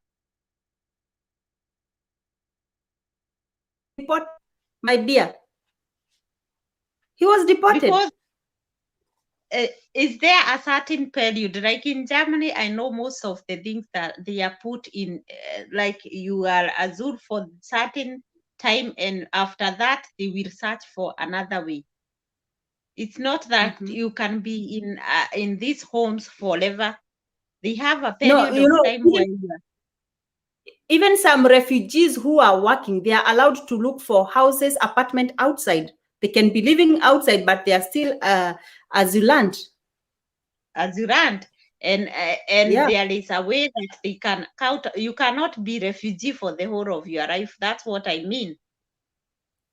Deport, my dear. He was deported. because is there a certain period, like in Germany? I know most of the things that they are put in, like you are azure for certain time, and after that they will search for another way. It's not that Mhm. you can be in these homes forever. They have a No, period of time where you are. even some refugees who are working, they are allowed to look for houses, apartment outside. They can be living outside, but they are still asylant. Azurant, and Yeah, there is a way that they can count. You cannot be refugee for the whole of your life. That's what I mean.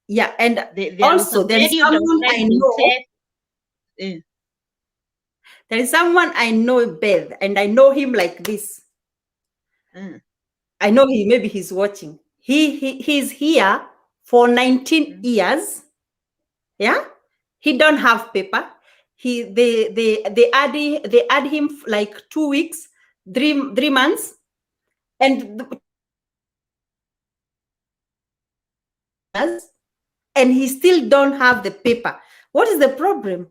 yeah, and There is a also there is period of someone I time they know. said. uh, There is someone I know, Beth, and I know him like this. uh, I know maybe he's watching. He's here for 19 mm. years. Yeah, he don't have paper. They add him like 2 weeks, three months, and 2 years, and he still don't have the paper. What is the problem?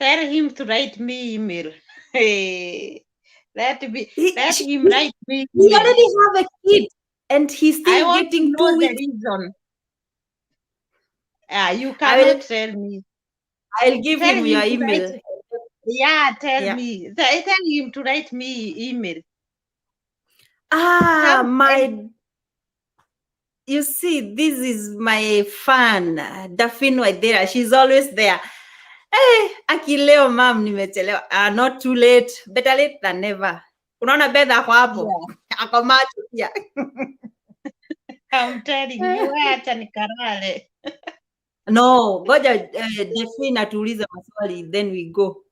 Tell him to write me email. Hey, He, let she, him write me he email. already have a kid, and he's I still want to getting know two the weeks. reason. You I will. cannot tell me. I'll give Tell him your him to write. email. Yeah, tell Yeah. me. Tell him to write me email. Ah, Some and my. You see, this is my fan, Daphne Waithera. She's always there. Hey, akileo mam nimechelewa. Not too late. Better late than never. Unaona Beth ako hapo. yeah, Ako macho pia. I'm telling you, acha nikarale. No, ngoja Daphne atuulize maswali, then we go.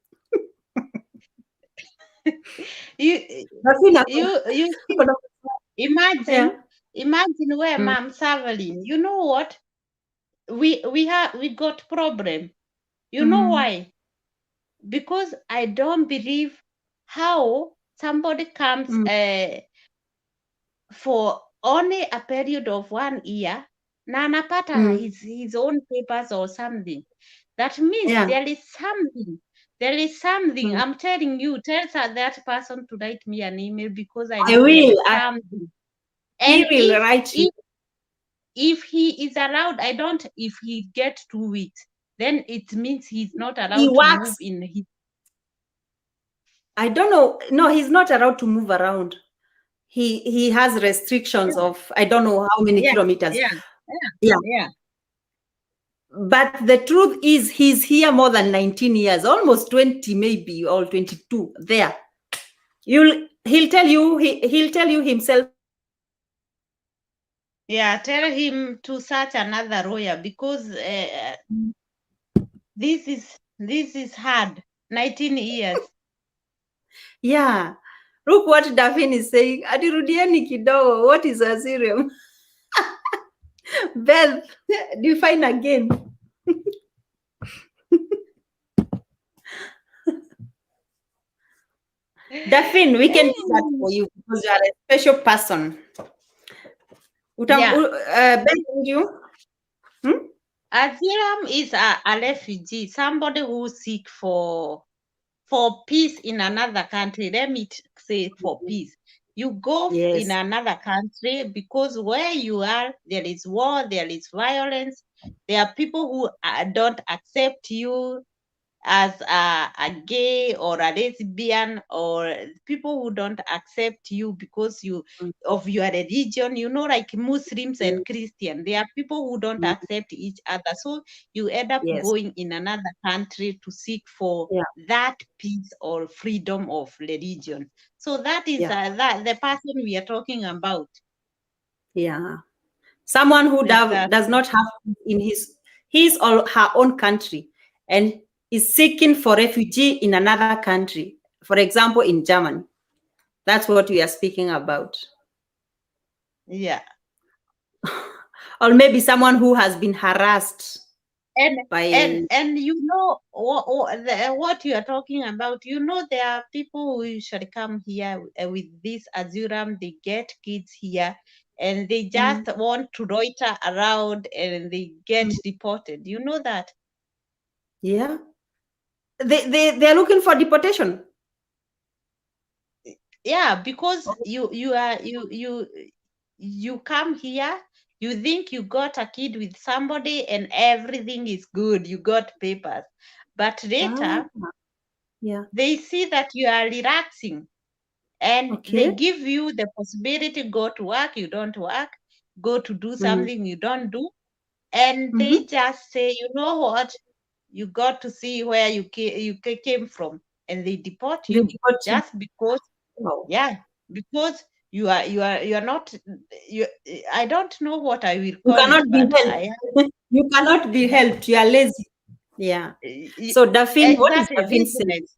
You Daphne ako you ako see, na. imagine Yeah. imagine where Mm, Mom Savalin. You know what? We got problem. You know mm, why? Because I don't believe how somebody comes mm, for only a period of 1 year na anapata mm. his own papers or something. That means Yeah. there is something. There is something. Mm. I'm telling you, tell that person to write me an email because I I know there will. is something. He And will write you. if he is allowed, I don't. If he get 2 weeks, then it means he's not He allowed to move works. in his. I don't know. No, he's not allowed to move around. He has restrictions of I don't know how many Yeah, kilometers. yeah, yeah, Yeah. yeah. But the truth is he's here more than 19 years, almost 20 maybe, or 22 there. He'll tell you himself. Yeah, tell him to search another lawyer because this is hard. 19 years. Yeah. Look what Daphne is saying. Adirudieni kidogo. What is Assyrian? Beth, define again. Daphne, we can do that for you because you are a special person. Yeah, Beth, would you? Hmm? asylum is a refugee, somebody who seek for peace in another country. Let me say for peace. You go in Yes. another country because where you are, there is war, there is violence. There are people who don't accept you as a gay or a lesbian, or people who don't accept you because you Mm, of your religion, like Muslims mm, and Christian. There are people who don't mm. accept each other, so you end up Yes. going in another country to seek for Yeah. that peace or freedom of religion. So that is Yeah. that the person we are talking about. Yeah. Someone who does Exactly. not have in his or her own country and is seeking for refugee in another country, for example, in Germany. That's what we are speaking about. Yeah. Or maybe someone who has been harassed and by. and what you are talking about, there are people who usually come here with this asylum. They get kids here and they Mm, just want to loiter around and they get mm, deported, that. yeah. They are looking for deportation. Yeah, because you come here, you think you got a kid with somebody and everything is good, you got papers, but Ah, later yeah. they see that you are relaxing and they Okay. give you the possibility, go to work, you don't work, go to do Mm, something, you don't do, and they mm-hmm. just say, you know what, you got to see where you came from, and they deport They you deport you. just because. Wow. Yeah, because you are not you. I don't know what I will You call it, cannot be but I helped. You cannot be yeah, helped. You are lazy. Yeah. y- So Daphne, what is exactly Daphne saying? laziness.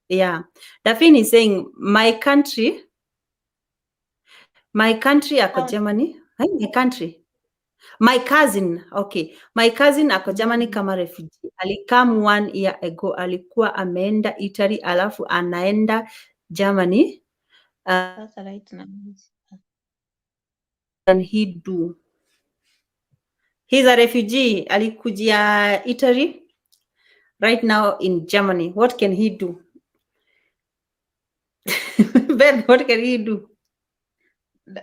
Yeah. Daphne is saying, my country ako Um, Germany. Hai, my country. My cousin, okay. My cousin ako Germany mm, kama refugee. Alikam 1 year ago. Alikuwa ameenda Italy alafu anaenda Germany. that's right now. Can he do? He's a refugee. Alikujia Italy. Right now in Germany. What can he do? Ben, what can he do?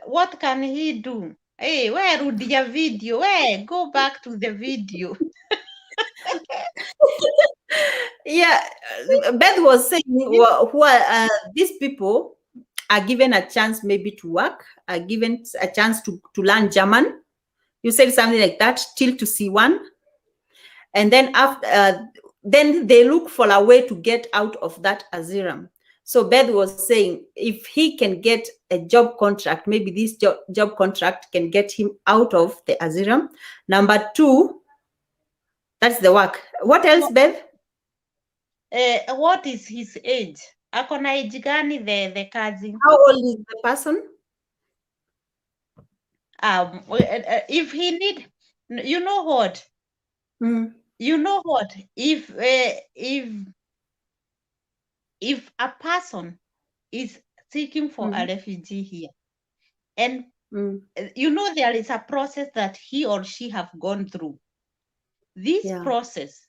What can he do? Hey, where rudia video? Where go back to the video? Yeah, Beth was saying You- these people are given a chance maybe to work, are given a chance to learn German. You said something like that, till to C1, and then after, then they look for a way to get out of that asylum. So Beth was saying if he can get a job contract, maybe this job contract can get him out of the asylum. Number two, that's the work. What else, Beth? what is his age? Akona age gani the cousin? How old is the person? if he need, you know what, Mm, if a person is seeking for a mm, refugee here, and mm, there is a process that he or she have gone through. This yeah. process,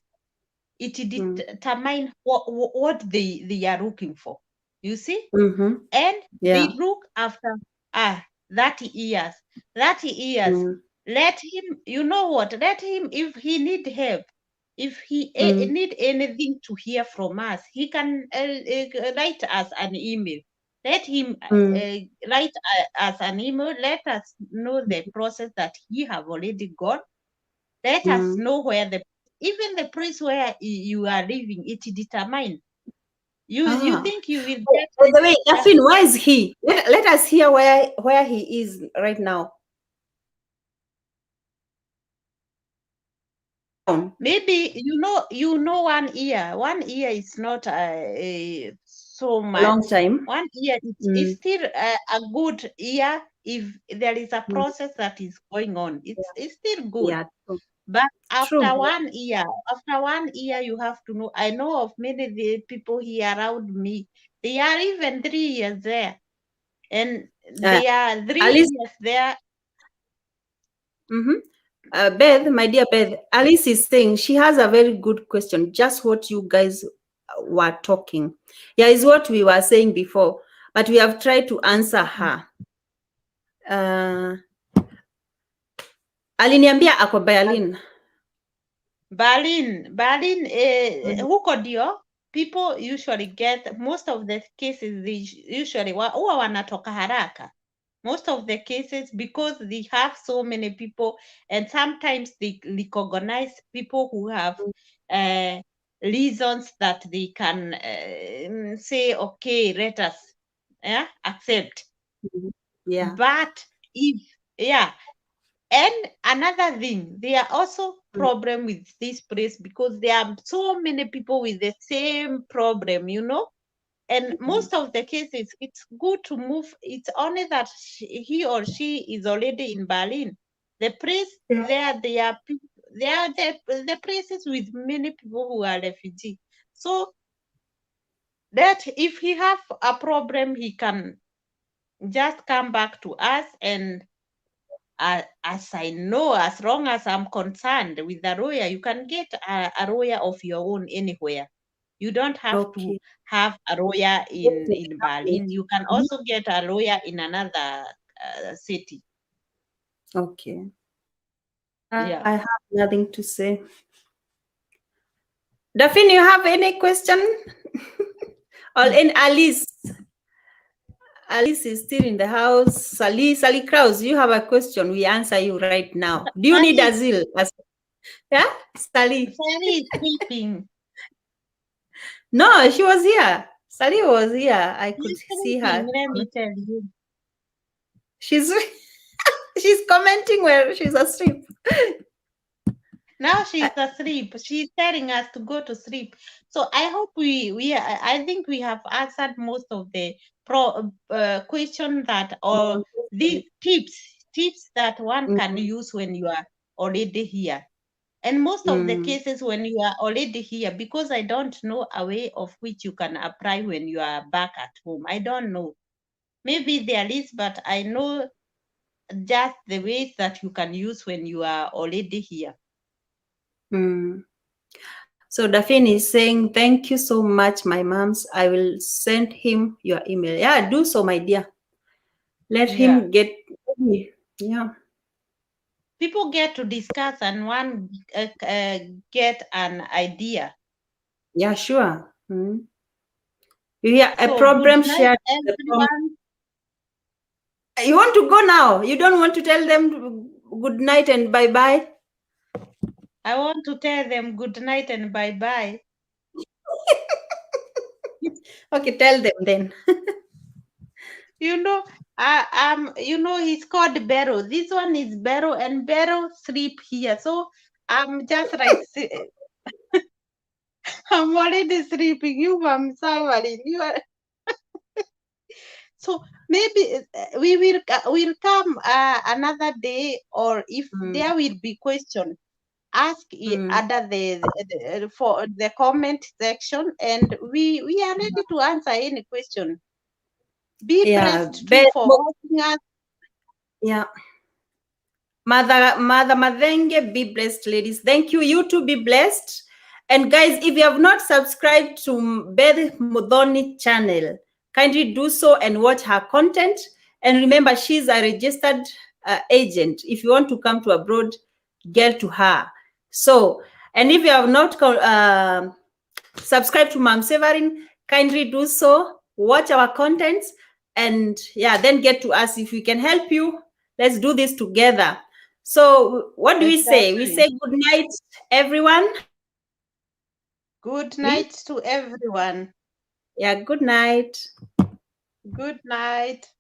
it Mm, determine what they are looking for. You see, mm-hmm. and Yeah. they look after 30 years. 30 years. Mm, Let him, let him, if he need help, if he mm, need anything to hear from us, he can write us an email. Let him mm, write us an email. Let us know the process that he have already gone. Let us mm. know where even the place where you are living, it determine. You Ah. think you will Oh, get, by the way, yeah, Daphne, where is he? Let us hear where he is right now. Town. maybe one year. One year is not so A long much. time. 1 year is Mm, still a good year if there is a mm, process that is going on. It's still good. yeah. True. But True. after 1 year, you have to know. I know of many the people here around me. They are even 3 years there, and Uh, they are three Alice. years there. Mm-hmm. Beth, my dear Beth, Alice is saying she has a very good question. Just what you guys were talking. Yeah, is what we were saying before, but we have tried to answer her. Uh, aliniambia ako Berlin. Berlin, Mm, huko ndio people usually get most of the cases, they usually huwa wanatoka haraka. Most of the cases, because they have so many people, and sometimes they recognize people who have uh, reasons that they can say, okay, let us accept. mhm. Yeah. But if, yeah, and another thing, there are also Mm, problem with this place because there are so many people with the same problem, and mhm. most of the cases, it's good to move. It's only that he or she is already in Berlin. The place Yeah. there, they are they are the places with many people who are refugee. So that if he have a problem, he can just come back to us, and as I know, as long as I'm concerned with a lawyer, you can get a lawyer of your own anywhere. You don't have to Okay. have a lawyer in Definitely. Berlin. You can Mhm. also get a lawyer in another city. Okay. Yeah. I have nothing to say. Daphne, you have any question? Or in Alice? Alice is still in the house. Sally Kraus, you have a question. We answer you right now. Do you need Sally, Azil? Yeah, Sally. Sally is sleeping. No, she was here. Sally was here. I could She's see sleeping, her. let me tell you. She's she's commenting where she's asleep. Now Uh, she's asleep. She's telling us to go to sleep. So I hope I think we have answered most of the question that, or these tips that one can mm, use when you are already here. And most of the mm, cases when you are already here, because I don't know a way of which you can apply when you are back at home. I don't know. Maybe there is, but I know just the ways that you can use when you are already here. mm. So Daphne is saying, thank you so much, my moms. I will send him your email. Yeah, do so, my dear. Let Yeah. him get. Yeah. People get to discuss and one get an idea. Yeah, sure. Mm. You hear a So good problem night, shared. The problem. everyone. You want to go now? You don't want to tell them good night and bye bye? I want to tell them good night and bye bye. Okay, tell them then. You know, he's called Barrow. This one is Barrow, and Barrow sleep here. So I'm just like I'm already sleeping. You, I'm sorry. You are so Maybe we will come another day, or if Mm, there will be question, ask mm. under for the comment section, and we are ready to answer any question. Be Yeah, blessed too for watching us. yeah. Mother Madenge, be blessed, ladies. Thank you. You too, be blessed. And guys, if you have not subscribed to Beth Mudhoni channel, kindly do so and watch her content. And remember, she's a registered agent. If you want to come to abroad, get to her. So, and if you have not subscribed to Mam Severin, kindly do so. Watch our contents, and yeah, then get to us. If we can help you, let's do this together. So, what do we say? We Exactly. say good night, everyone. Good We night to everyone. Yeah, good night. Good night.